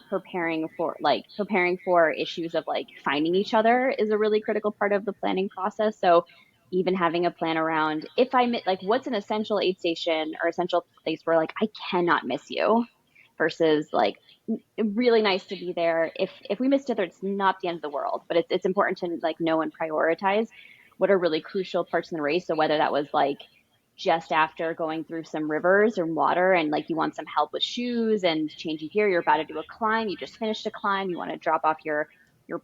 preparing for issues of like finding each other is a really critical part of the planning process. So even having a plan around, if like what's an essential aid station or essential place where like I cannot miss you, versus like really nice to be there. If we miss each other, it's not the end of the world, but it's important to like know and prioritize what are really crucial parts in the race. So whether that was like just after going through some rivers or water and like you want some help with shoes and changing gear, you're about to do a climb, you just finished a climb, you want to drop off your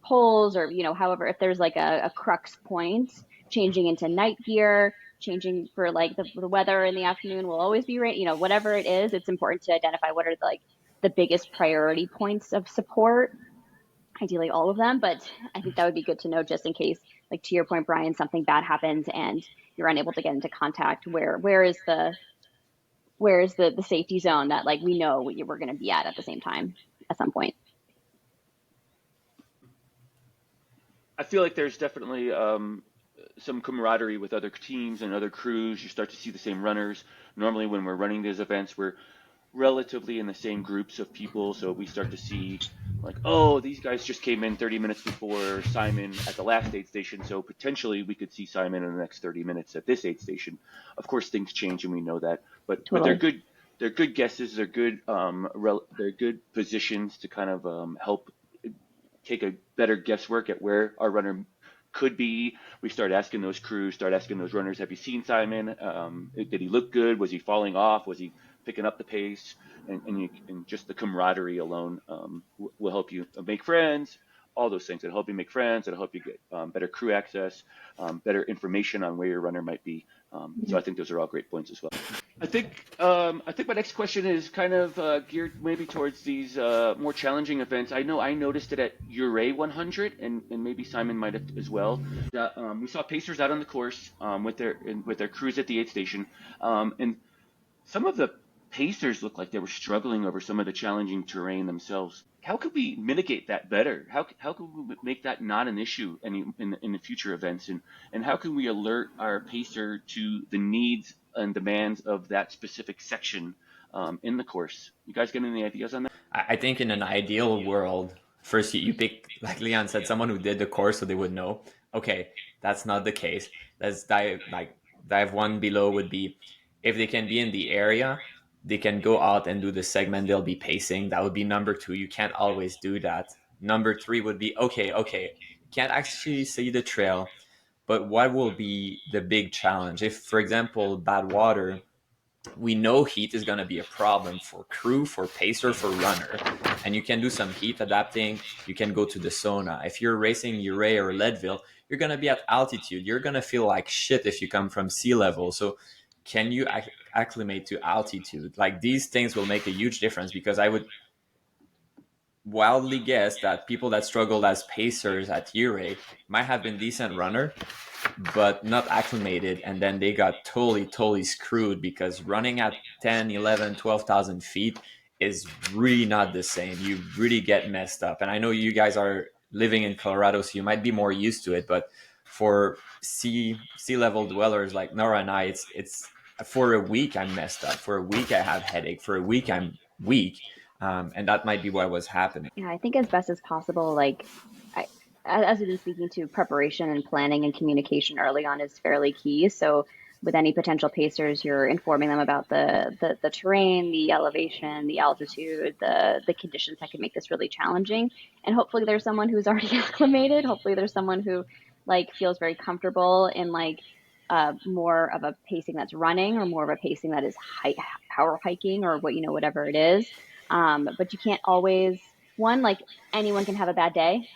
poles, or however, if there's like a crux point, changing into night gear, changing for like the weather in the afternoon will always be rain, whatever it is, it's important to identify what are like the biggest priority points of support, ideally all of them. But I think that would be good to know, just in case, like to your point, Brian, something bad happens and you're unable to get into contact, where is the safety zone that like we know we're going to be at the same time at some point. I feel like there's definitely some camaraderie with other teams and other crews. You start to see the same runners. Normally, when we're running these events, we're relatively in the same groups of people, so we start to see like, oh, these guys just came in 30 minutes before Simon at the last aid station, so potentially we could see Simon in the next 30 minutes at this aid station. Of course, things change, and we know that, but Totally. but they're good guesses. They're good positions to kind of help take a better guesswork at where our runner could be. We start asking those crews, start asking those runners, have you seen Simon? Did he look good? Was he falling off? Was he picking up the pace? And just the camaraderie alone will help you make friends. All those things. It'll help you make friends. It'll help you get better crew access, better information on where your runner might be. So I think those are all great points as well. I think my next question is kind of geared maybe towards these more challenging events. I know I noticed it at Uray 100, and maybe Simon might have as well. That we saw pacers out on the course with their crews at the aid station, and some of the pacers looked like they were struggling over some of the challenging terrain themselves. How could we mitigate that better? How could we make that not an issue in the future events? And how can we alert our pacer to the needs and demands of that specific section in the course? You guys got any ideas on that? I think in an ideal world, first you pick, like Leon said, someone who did the course so they would know. Okay, that's not the case. Let's dive like dive one below would be if they can be in the area, they can go out and do the segment they'll be pacing. That would be number two. You can't always do that. Number three would be okay, can't actually see the trail, but what will be the big challenge? If, for example, bad water, we know heat is going to be a problem for crew, for pacer, for runner, and you can do some heat adapting. You can go to the sauna. If you're racing Uray or Leadville, you're going to be at altitude. You're going to feel like shit if you come from sea level. So can you acclimate to altitude? Like, these things will make a huge difference, because I would wildly guess that people that struggled as pacers at Uray might have been decent runner, but not acclimated, and then they got totally screwed, because running at 10, 11, 12,000 feet is really not the same. You really get messed up. And I know you guys are living in Colorado, so you might be more used to it, but for sea level dwellers like Nora and I, it's for a week I'm messed up, for a week I have headache, for a week I'm weak. And that might be what was happening. Yeah, I think as best as possible, like I, as we've been speaking to, preparation and planning and communication early on is fairly key. So with any potential pacers, you're informing them about the terrain, the elevation, the altitude, the conditions that could make this really challenging. And hopefully there's someone who's already acclimated. Hopefully there's someone who like feels very comfortable in like more of a pacing that's running, or more of a pacing that is power hiking, or what, whatever it is. But you can't always, one, like anyone can have a bad day,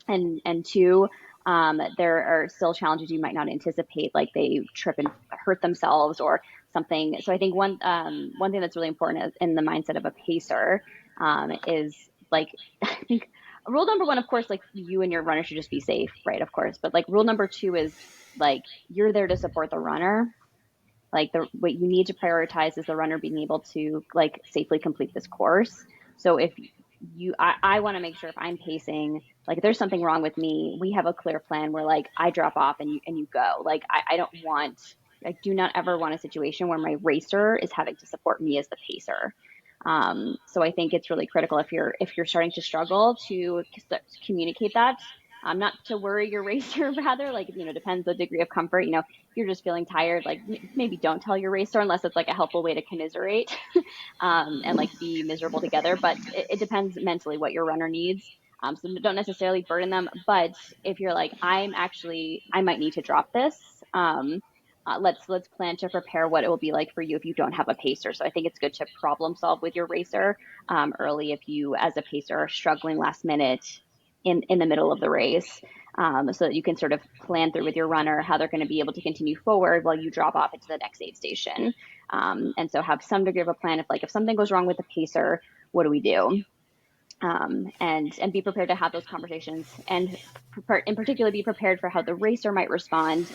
and two, there are still challenges you might not anticipate, like they trip and hurt themselves or something. So I think one thing that's really important in the mindset of a pacer is like, I think rule number one, of course, like you and your runner should just be safe, right? Of course. But like rule number two is like you're there to support the runner. Like what you need to prioritize is the runner being able to like safely complete this course. So if I want to make sure if I'm pacing, like if there's something wrong with me, we have a clear plan where like I drop off and you go. Like I do not ever want a situation where my racer is having to support me as the pacer. So I think it's really critical if you're starting to struggle to communicate that, not to worry your racer, rather, like, depends the degree of comfort. If you're just feeling tired, like maybe don't tell your racer unless it's like a helpful way to commiserate, and like be miserable together. But it depends mentally what your runner needs. So don't necessarily burden them. But if you're like, I might need to drop this. Let's plan to prepare what it will be like for you if you don't have a pacer. So I think it's good to problem solve with your racer early if you, as a pacer, are struggling last minute in the middle of the race, so that you can sort of plan through with your runner how they're going to be able to continue forward while you drop off into the next aid station. And so have some degree of a plan. If something goes wrong with the pacer, what do we do? And be prepared to have those conversations, and in particular be prepared for how the racer might respond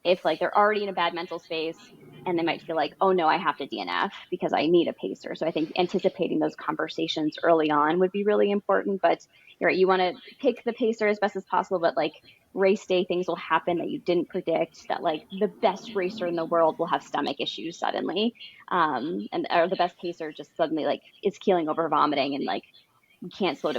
if like they're already in a bad mental space and they might feel like, oh no, I have to DNF because I need a pacer. So I think anticipating those conversations early on would be really important. But you're right, you want to pick the pacer as best as possible, but like race day, things will happen that you didn't predict, that like the best racer in the world will have stomach issues suddenly, or the best pacer just suddenly like is keeling over, vomiting, and like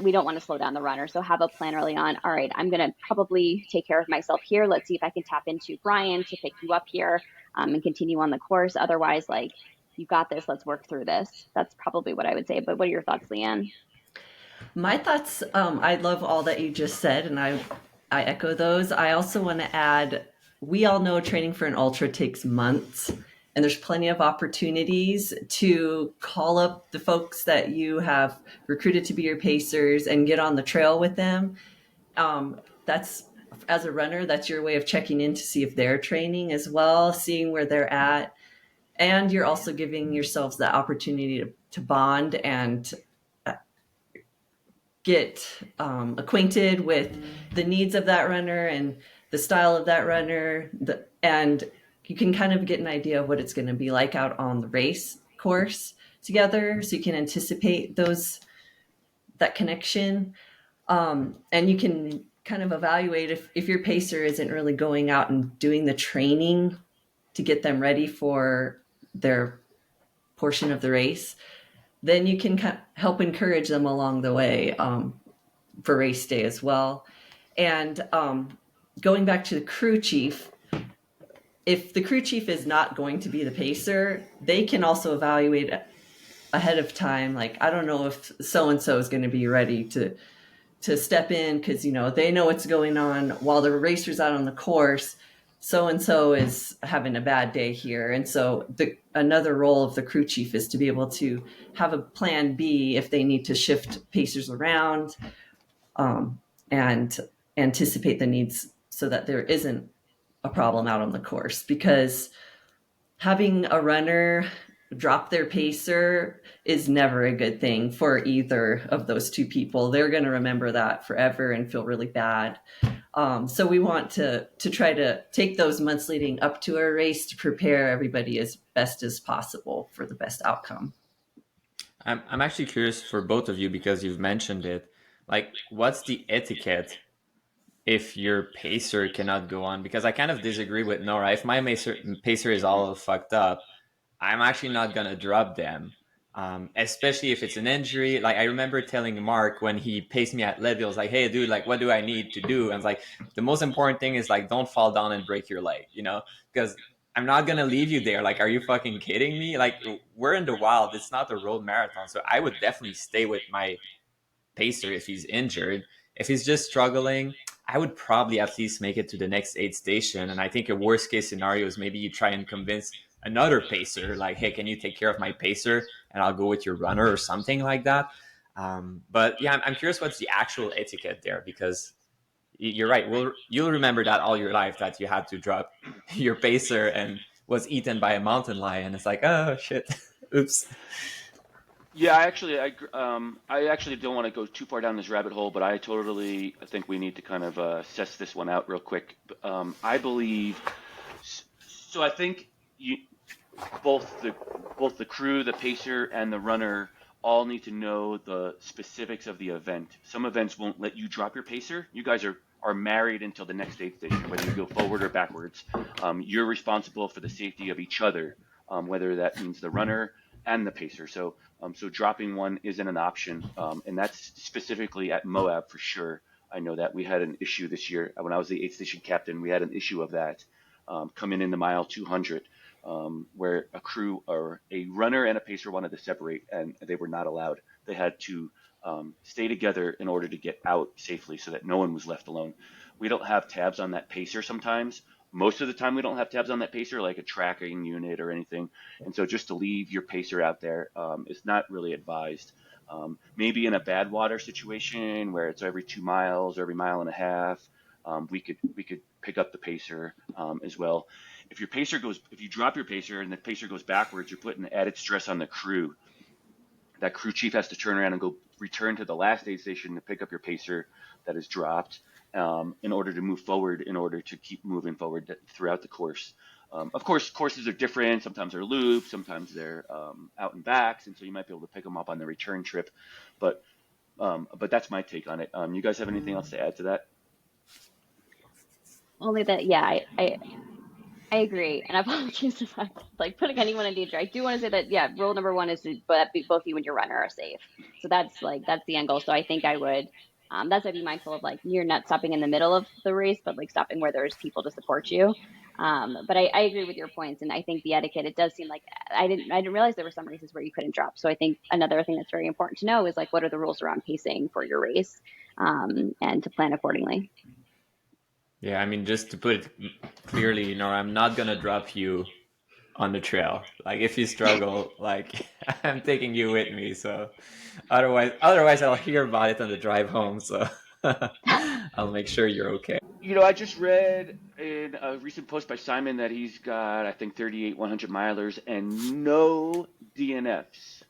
we don't want to slow down the runner. So have a plan early on. All right, I'm going to probably take care of myself here. Let's see if I can tap into Brian to pick you up here, and continue on the course. Otherwise, like, you got this, let's work through this. That's probably what I would say. But what are your thoughts, Leanne? My thoughts, I love all that you just said, and I echo those. I also want to add, we all know training for an ultra takes months, and there's plenty of opportunities to call up the folks that you have recruited to be your pacers and get on the trail with them. That's, as a runner, that's your way of checking in to see if they're training as well, seeing where they're at. And you're also giving yourselves the opportunity to bond and get acquainted with the needs of that runner and the style of that runner. And you can kind of get an idea of what it's going to be like out on the race course together. So you can anticipate that connection. And you can kind of evaluate if your pacer isn't really going out and doing the training to get them ready for their portion of the race, then you can help encourage them along the way for race day as well. And going back to the crew chief, if the crew chief is not going to be the pacer, they can also evaluate ahead of time. Like, I don't know if so and so is going to be ready to step in because they know what's going on while the racer's out on the course. So and so is having a bad day here, and so another role of the crew chief is to be able to have a plan B if they need to shift pacers around, and anticipate the needs so that there isn't a problem out on the course. Because having a runner drop their pacer is never a good thing for either of those two people. They're going to remember that forever and feel really bad. So we want to try to take those months leading up to a race to prepare everybody as best as possible for the best outcome. I'm actually curious for both of you because you've mentioned it. Like, what's the etiquette if your pacer cannot go on? Because I kind of disagree with Nora. If my pacer is all fucked up, I'm actually not gonna drop them. Especially if it's an injury. Like, I remember telling Mark when he paced me at Leadville, I was like, "Hey, dude, like, what do I need to do?" And it's like, the most important thing is like, don't fall down and break your leg, because I'm not gonna leave you there. Like, are you fucking kidding me? Like, we're in the wild. It's not a road marathon, so I would definitely stay with my pacer if he's injured. If he's just struggling, I would probably at least make it to the next aid station. And I think a worst case scenario is maybe you try and convince another pacer, like, hey, can you take care of my pacer? And I'll go with your runner or something like that. But yeah, I'm curious what's the actual etiquette there, because you're right. You'll remember that all your life, that you had to drop your pacer and was eaten by a mountain lion. It's like, oh shit, oops. Yeah, I actually don't want to go too far down this rabbit hole, but I totally think we need to kind of assess this one out real quick. I believe, so I think you, both the both the crew, the pacer, and the runner all need to know the specifics of the event. Some events won't let you drop your pacer. You guys are married until the next aid station, whether you go forward or backwards. You're responsible for the safety of each other, whether that means the runner and the pacer. So dropping one isn't an option, and that's specifically at Moab for sure. I know that we had an issue this year when I was the aid station captain. We had an issue of that coming in the mile 200, where a crew or a runner and a pacer wanted to separate, and they were not allowed. They had to stay together in order to get out safely so that no one was left alone. We don't have tabs on that pacer sometimes. Most of the time, we don't have tabs on that pacer, like a tracking unit or anything. And so just to leave your pacer out there is not really advised. Maybe in a bad water situation where it's every 2 miles or every mile and a half, we could pick up the pacer as well. If you drop your pacer and the pacer goes backwards, you're putting added stress on the crew. That crew chief has to turn around and go return to the last aid station to pick up your pacer that is dropped, in order to move forward, in order to keep moving forward throughout the course. Of course, courses are different. Sometimes they're loops, sometimes they're out and backs, and so you might be able to pick them up on the return trip. But that's my take on it. You guys have anything else to add to that? Only that, yeah, I agree, and apologies if I'm like putting anyone in danger. I do want to say that, yeah, rule number one is to both you and your runner are safe. So that's the end goal. So I think I would, that's I'd be mindful of, like, you're not stopping in the middle of the race, but like stopping where there's people to support you. But I agree with your points, and I think the etiquette. It does seem like I didn't realize there were some races where you couldn't drop. So I think another thing that's very important to know is, like, what are the rules around pacing for your race, and to plan accordingly. Yeah, I mean, just to put it clearly, I'm not gonna drop you on the trail. Like, if you struggle, like, I'm taking you with me. So otherwise I'll hear about it on the drive home. So I'll make sure you're okay. I just read in a recent post by Simon that he's got, I think, 38 100 milers and no DNFs.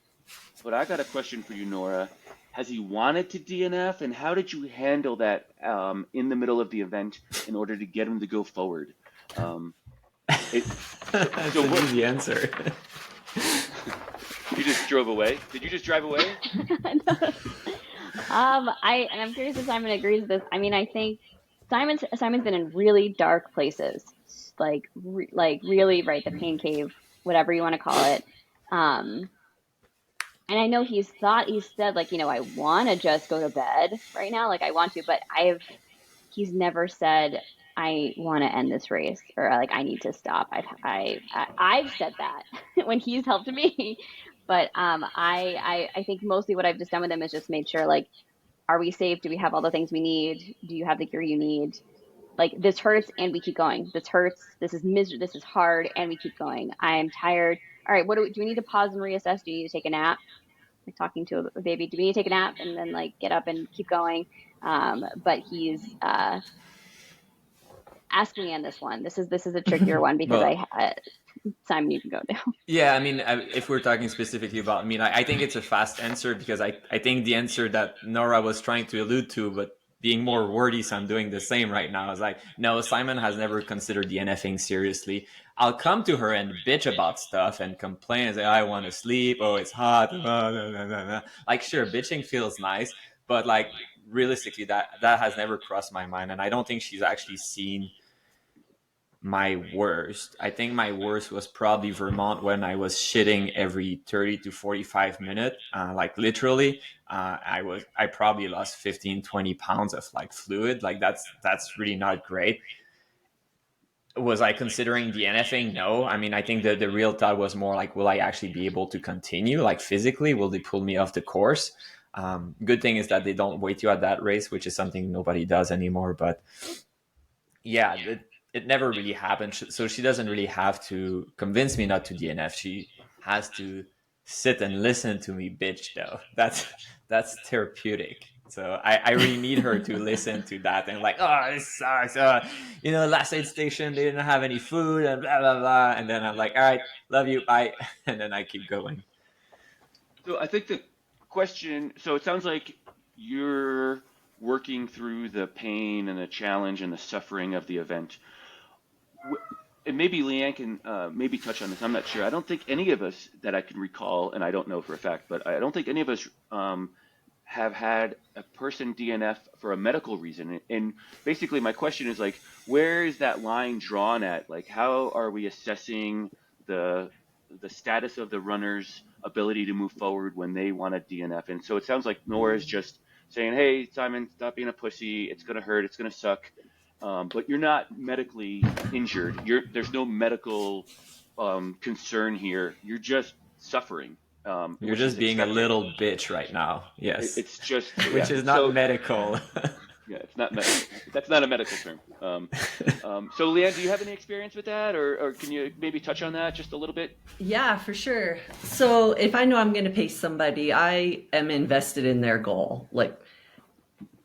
But I got a question for you, Nora. Has he wanted to DNF, and how did you handle that in the middle of the event in order to get him to go forward? Um, it so That's so an what? easy answer. You just drove away? Did you just drive away? I'm curious if Simon agrees with this. I mean, I think Simon's been in really dark places, like really, right, the pain cave, whatever you want to call it. Um, and I know he's said, like, I want to just go to bed right now, like I want to, but he's never said I want to end this race, or like I need to stop. I've said that when he's helped me, but I think mostly what I've just done with him is just made sure, like, are we safe? Do we have all the things we need? Do you have the gear you need? Like, this hurts and we keep going. This hurts. This is this is hard and we keep going. I am tired. All right, do we need to pause and reassess? Do you need to take a nap? Like talking to a baby, do we need to take a nap and then like get up and keep going? But he's ask Leanne this one. This is a trickier one because Well, Simon, you can go now. yeah, I mean, if we're talking specifically about, I mean, I think it's a fast answer because I think the answer that Nora was trying to allude to, but being more wordy, so I'm doing the same right now, is like, no, Simon has never considered DNFing seriously. I'll come to her and bitch about stuff and complain and say, I want to sleep, oh, it's hot, like, sure, bitching feels nice, but like, realistically, that has never crossed my mind, and I don't think she's actually seen my worst. I think my worst was probably Vermont when I was shitting every 30 to 45 minutes. Like literally, I probably lost 15-20 pounds of like fluid. Like that's really not great. Was I considering DNFing? No. I mean, I think that the real thought was more like, will I actually be able to continue? Like physically, will they pull me off the course? Good thing is that they don't weight you at that race, which is something nobody does anymore. But yeah, it never really happened. So she doesn't really have to convince me not to DNF. She has to sit and listen to me bitch though. That's therapeutic. So I really need her to listen to that and like, oh, this sucks. Last aid station, they didn't have any food and blah, blah, blah. And then I'm like, all right, love you, bye. And then I keep going. So I think the question, so it sounds like you're working through the pain and the challenge and the suffering of the event. And maybe Leanne can maybe touch on this. I'm not sure. I don't think any of us that I can recall, and I don't know for a fact, but I don't think any of us have had a person DNF for a medical reason. And basically, my question is like, where is that line drawn at? Like, how are we assessing the status of the runner's ability to move forward when they want to DNF? And so it sounds like Nora's just saying, "Hey, Simon, stop being a pussy. It's gonna hurt. It's gonna suck." But you're not medically injured. There's no medical concern here. You're just suffering, You're which just is being a expected. little bitch right now. Yes. It's just, Which yeah. is not So medical. yeah, it's not that's not a medical term. So Leanne, do you have any experience with that, or can you maybe touch on that just a little bit? Yeah, for sure. So if I know I'm going to pay somebody, I am invested in their goal. Like,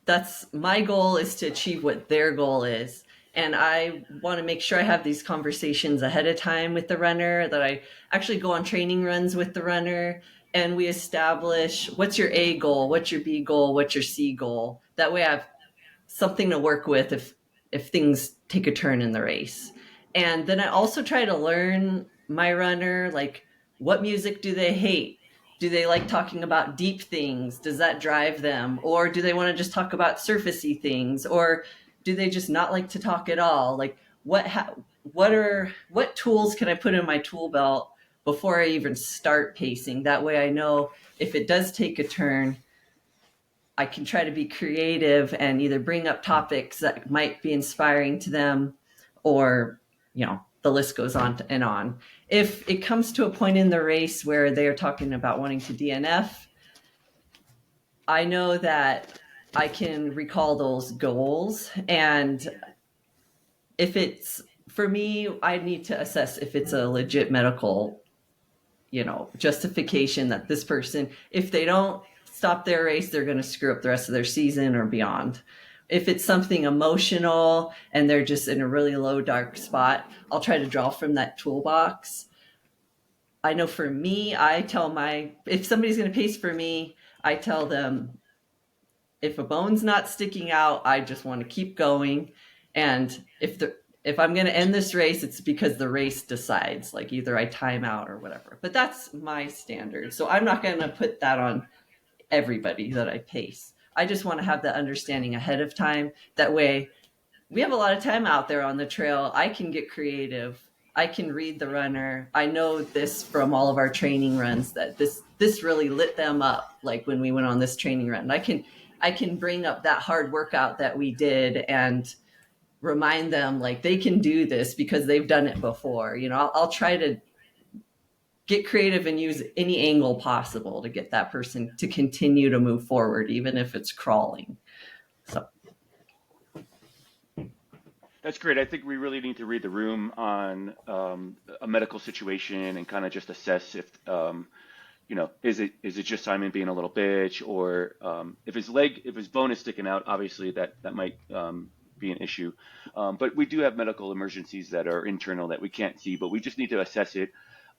that's my goal, is to achieve what their goal is. And I want to make sure I have these conversations ahead of time with the runner, that I actually go on training runs with the runner and we establish what's your A goal, what's your B goal, what's your C goal. That way I have something to work with if things take a turn in the race. And then I also try to learn my runner, like, what music do they hate? Do they like talking about deep things? Does that drive them? Or do they want to just talk about surfacey things? Or do they just not like to talk at all? Like, what tools can I put in my tool belt before I even start pacing? That way I know if it does take a turn, I can try to be creative and either bring up topics that might be inspiring to them, or, the list goes on and on. If it comes to a point in the race where they are talking about wanting to DNF, I know that I can recall those goals. And if it's, for me, I need to assess if it's a legit medical, justification that this person, if they don't stop their race, they're going to screw up the rest of their season or beyond. If it's something emotional and they're just in a really low, dark spot, I'll try to draw from that toolbox. I know for me, if somebody's going to pace for me, I tell them, if a bone's not sticking out, I just want to keep going. And if I'm going to end this race, it's because the race decides, like either I time out or whatever. But that's my standard. So I'm not going to put that on everybody that I pace. I just want to have that understanding ahead of time. That way, we have a lot of time out there on the trail. I can get creative. I can read the runner. I know this from all of our training runs, that this really lit them up. Like when we went on this training run, I can bring up that hard workout that we did and remind them like they can do this because they've done it before. I'll try to get creative and use any angle possible to get that person to continue to move forward, even if it's crawling. So That's great. I think we really need to read the room on a medical situation and kind of just assess if is it just Simon being a little bitch, or if his bone is sticking out, obviously that might be an issue. But we do have medical emergencies that are internal that we can't see, but we just need to assess it.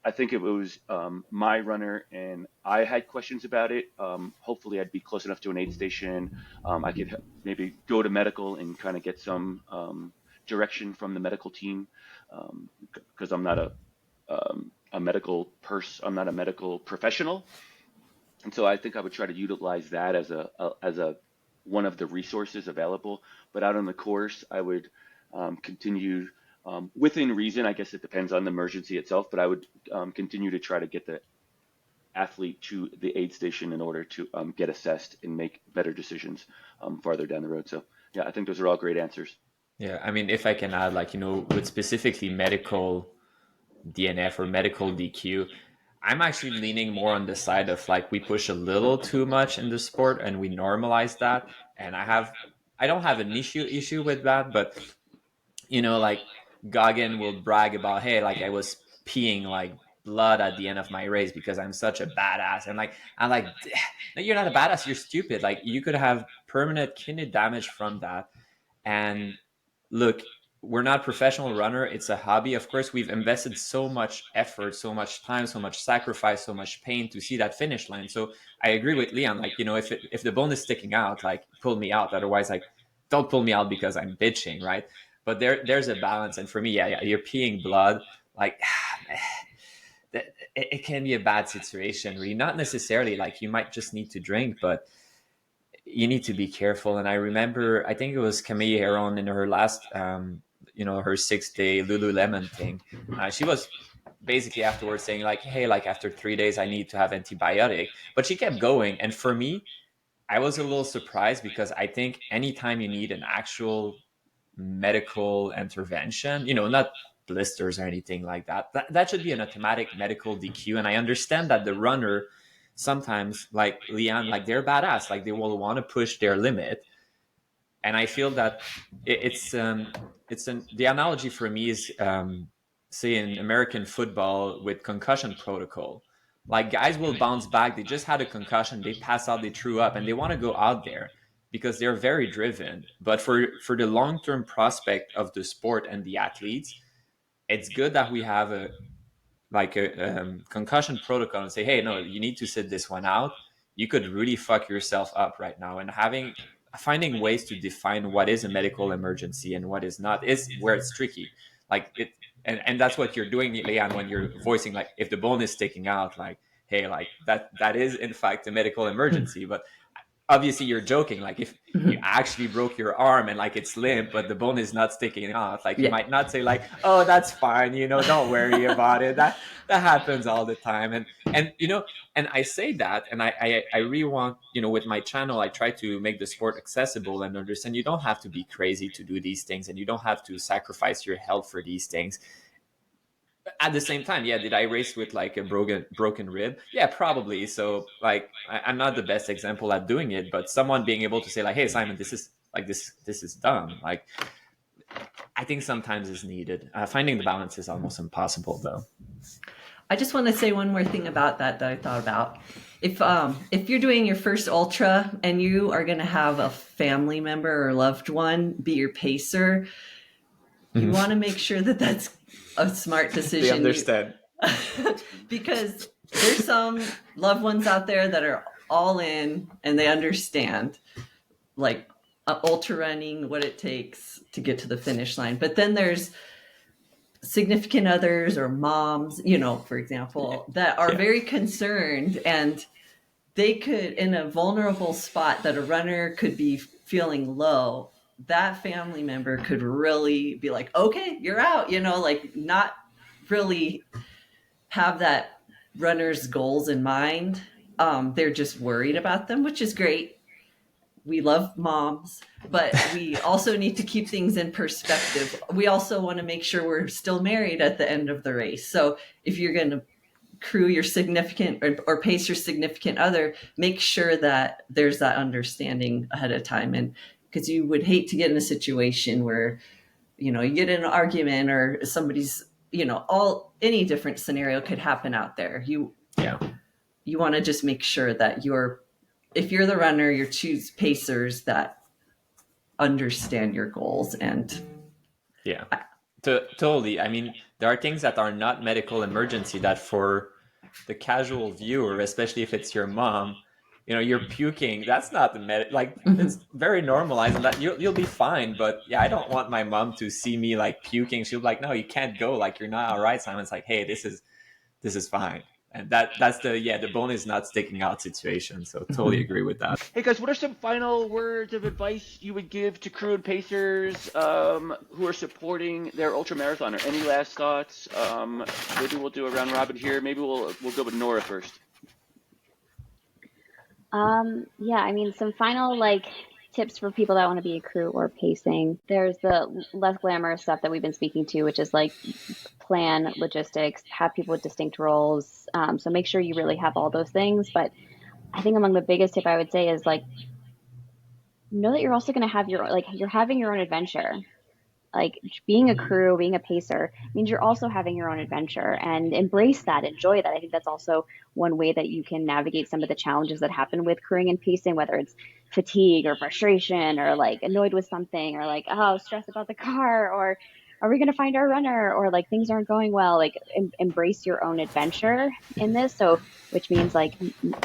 I think if it was my runner and I had questions about it, hopefully I'd be close enough to an aid station. I could maybe go to medical and kind of get some direction from the medical team, because I'm not I'm not a medical professional, and so I think I would try to utilize that as a one of the resources available. But out on the course, I would continue within reason. I guess it depends on the emergency itself, but I would continue to try to get the athlete to the aid station in order to get assessed and make better decisions farther down the road. So yeah, I think those are all great answers. Yeah, I mean, if I can add, like, with specifically medical DNF or medical DQ, I'm actually leaning more on the side of like we push a little too much in the sport and we normalize that. And I don't have an issue with that, but like Goggin will brag about, hey, like I was peeing like blood at the end of my race because I'm such a badass. And like I'm like, no, you're not a badass, you're stupid. Like you could have permanent kidney damage from that. And look, we're not professional runner, it's a hobby. Of course, we've invested so much effort, so much time, so much sacrifice, so much pain to see that finish line. So I agree with Leon, like, if the bone is sticking out, like pull me out. Otherwise, like, don't pull me out because I'm bitching, right? But there's a balance. And for me, yeah, you're peeing blood, like it can be a bad situation, really. Not necessarily like you might just need to drink, but you need to be careful. And I remember, I think it was Camille Heron in her last, her 6-day Lululemon thing. She was basically afterwards saying like, hey, like after 3 days, I need to have antibiotic, but she kept going. And for me, I was a little surprised because I think anytime you need an actual medical intervention, not blisters or anything like that should be an automatic medical DQ. And I understand that the runner sometimes, like Leanne, like they're badass, like they will want to push their limit. And I feel that the analogy for me is say in American football with concussion protocol. Like guys will bounce back, they just had a concussion, they pass out, they threw up, and they want to go out there because they're very driven. But for the long-term prospect of the sport and the athletes, it's good that we have a concussion protocol and say, hey, no, you need to sit this one out. You could really fuck yourself up right now. And finding ways to define what is a medical emergency and what is not is where it's tricky. Like it, and that's what you're doing, Leanne, when you're voicing like if the bone is sticking out, like, hey, like that is in fact a medical emergency. But obviously you're joking. Like if you actually broke your arm and like it's limp but the bone is not sticking out, like you might not say like, oh, that's fine, don't worry about it. That happens all the time. And I say that, and I really want, with my channel, I try to make the sport accessible and understand you don't have to be crazy to do these things, and you don't have to sacrifice your health for these things. At the same time, yeah, did I race with like a broken rib? Yeah, probably. So like I'm not the best example at doing it, but someone being able to say like, hey, Simon, this is dumb. Like I think sometimes is needed. Finding the balance is almost impossible, though. I just want to say one more thing about that I thought about. If you're doing your first ultra and you are going to have a family member or loved one be your pacer, you want to make sure that that's a smart decision. They understand. Because there's some loved ones out there that are all in and they understand like ultra running, what it takes to get to the finish line. But then there's significant others or moms, for example, that are very concerned, and they could, in a vulnerable spot that a runner could be feeling low, that family member could really be like, okay, you're out, like not really have that runner's goals in mind. They're just worried about them, which is great. we love moms, but we also need to keep things in perspective. We also want to make sure we're still married at the end of the race. So if you're going to crew your significant or pace your significant other, make sure that there's that understanding ahead of time. And because you would hate to get in a situation where, you get in an argument or somebody's, any different scenario could happen out there. You want to just make sure that if you're the runner, you choose pacers that understand your goals. And Yeah, totally. I mean, there are things that are not medical emergency that for the casual viewer, especially if it's your mom, you're puking. That's not the it's very normalized, and that you'll be fine. But yeah, I don't want my mom to see me like puking. She'll be like, "No, you can't go. Like you're not all right." Simon's like, "Hey, this is fine." And that's the bone is not sticking out situation. So totally agree with that. Hey guys, what are some final words of advice you would give to crew and pacers who are supporting their ultra marathoner? Any last thoughts? Maybe we'll do a round robin here. Maybe we'll go with Nora first. Yeah, I mean, some final tips for people that want to be a crew or pacing. There's the less glamorous stuff that we've been speaking to, which is plan logistics, have people with distinct roles. So make sure you really have all those things. But I think among the biggest tip I would say is know that you're also going to have you're having your own adventure. Being a crew, being a pacer means you're also having your own adventure, and embrace that, enjoy that. I think that's also one way that you can navigate some of the challenges that happen with crewing and pacing, whether it's fatigue or frustration or annoyed with something or oh, stressed about the car or are we going to find our runner or things aren't going well. Embrace your own adventure in this. So which means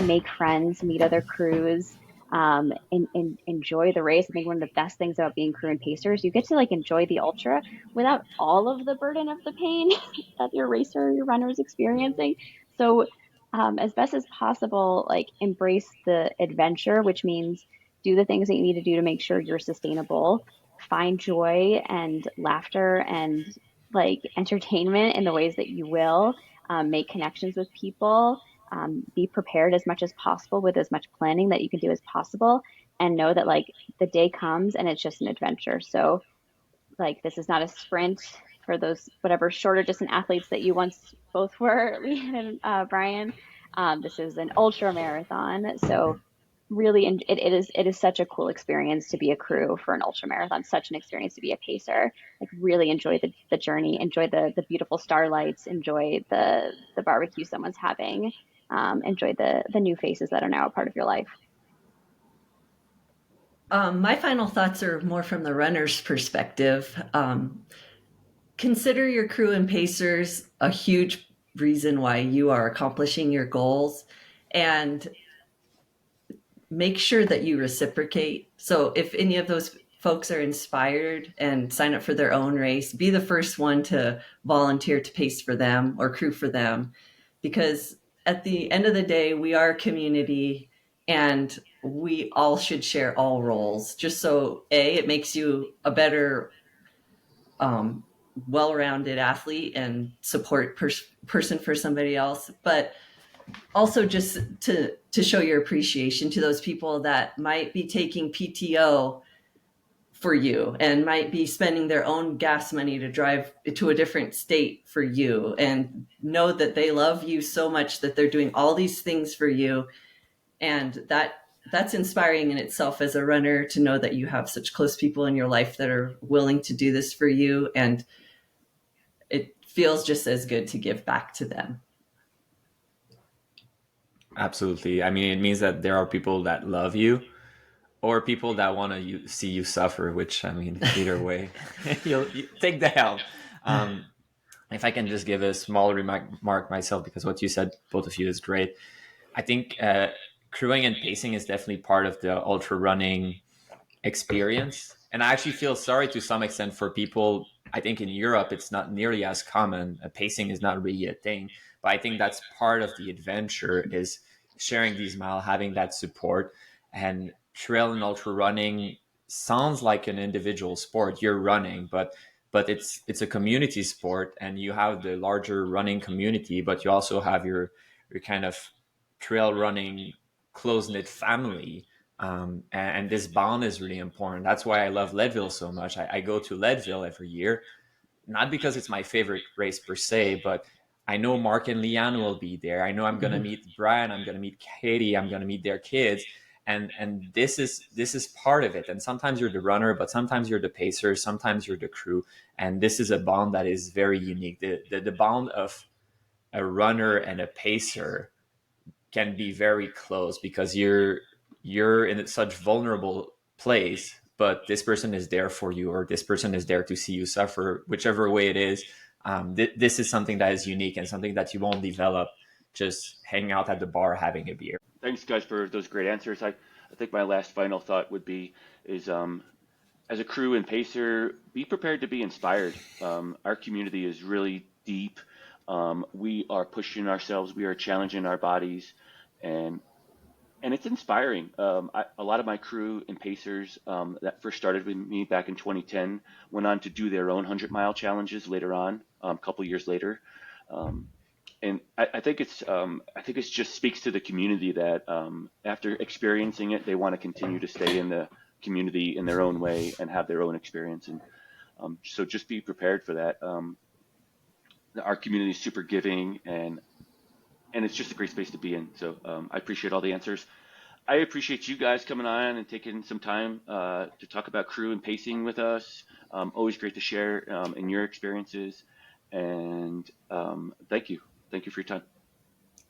make friends, meet other crews, enjoy the race. I think one of the best things about being crew and pacers, you get to enjoy the ultra without all of the burden of the pain that your racer, your runner is experiencing. So as best as possible, embrace the adventure, which means do the things that you need to do to make sure you're sustainable. Find joy and laughter and entertainment in the ways that you will. Make connections with people. Be prepared as much as possible with as much planning that you can do as possible, and know that the day comes and it's just an adventure. So this is not a sprint for those whatever shorter distance athletes that you once both were, Leanne and Brian. This is an ultra marathon. So really, it is such a cool experience to be a crew for an ultra marathon, such an experience to be a pacer. Really enjoy the journey, enjoy the beautiful starlights, enjoy the barbecue someone's having, enjoy the new faces that are now a part of your life. My final thoughts are more from the runner's perspective. Consider your crew and pacers a huge reason why you are accomplishing your goals, and make sure that you reciprocate. So if any of those folks are inspired and sign up for their own race, be the first one to volunteer to pace for them or crew for them, because at the end of the day, we are a community and we all should share all roles, just so it makes you a better well-rounded athlete and support person for somebody else, but also just to show your appreciation to those people that might be taking PTO for you and might be spending their own gas money to drive to a different state for you, and know that they love you so much that they're doing all these things for you. And that's inspiring in itself as a runner, to know that you have such close people in your life that are willing to do this for you, and it feels just as good to give back to them. Absolutely. I mean, it means that there are people that love you or people that want to see you suffer, which, I mean, either way, you take the help. If I can just give a small remark myself, because what you said, both of you, is great. I think crewing and pacing is definitely part of the ultra running experience. And I actually feel sorry to some extent for people. I think in Europe, it's not nearly as common. Pacing is not really a thing. But I think that's part of the adventure, is sharing these miles, having that support. And trail and ultra running sounds like an individual sport. You're running, but it's a community sport, and you have the larger running community, but you also have your kind of trail running close-knit family And this bond is really important. That's why I love Leadville so much. I go to Leadville every year, not because it's my favorite race per se, but I know Mark and Leanne will be there. I know I'm going to meet Brian. I'm going to meet Katie. I'm going to meet their kids. And this is part of it. And sometimes you're the runner, but sometimes you're the pacer. Sometimes you're the crew. And this is a bond that is very unique. The bond of a runner and a pacer can be very close because you're in such vulnerable place, but this person is there for you, or this person is there to see you suffer, whichever way it is. This is something that is unique and something that you won't develop just hanging out at the bar having a beer. Thanks, guys, for those great answers. I think my last final thought would be is as a crew and pacer, be prepared to be inspired. Our community is really deep. We are pushing ourselves. We are challenging our bodies, and it's inspiring. A lot of my crew and pacers that first started with me back in 2010 went on to do their own 100-mile challenges later on, a couple years later. And I think it's just speaks to the community that after experiencing it, they want to continue to stay in the community in their own way and have their own experience. And so just be prepared for that. Our community is super giving, and it's just a great space to be in. So I appreciate all the answers. I appreciate you guys coming on and taking some time to talk about crew and pacing with us. Always great to share in your experiences. And thank you. Thank you for your time.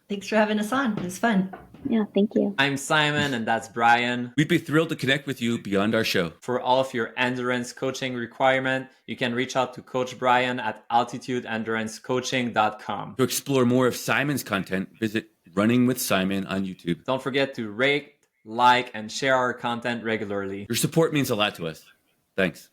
Thanks for having us on. It was fun. Yeah, thank you. I'm Simon, and that's Brian. We'd be thrilled to connect with you beyond our show. For all of your endurance coaching requirement, you can reach out to Coach Brian at altitudeendurancecoaching.com. To explore more of Simon's content, visit Running with Simon on YouTube. Don't forget to rate, like, and share our content regularly. Your support means a lot to us. Thanks.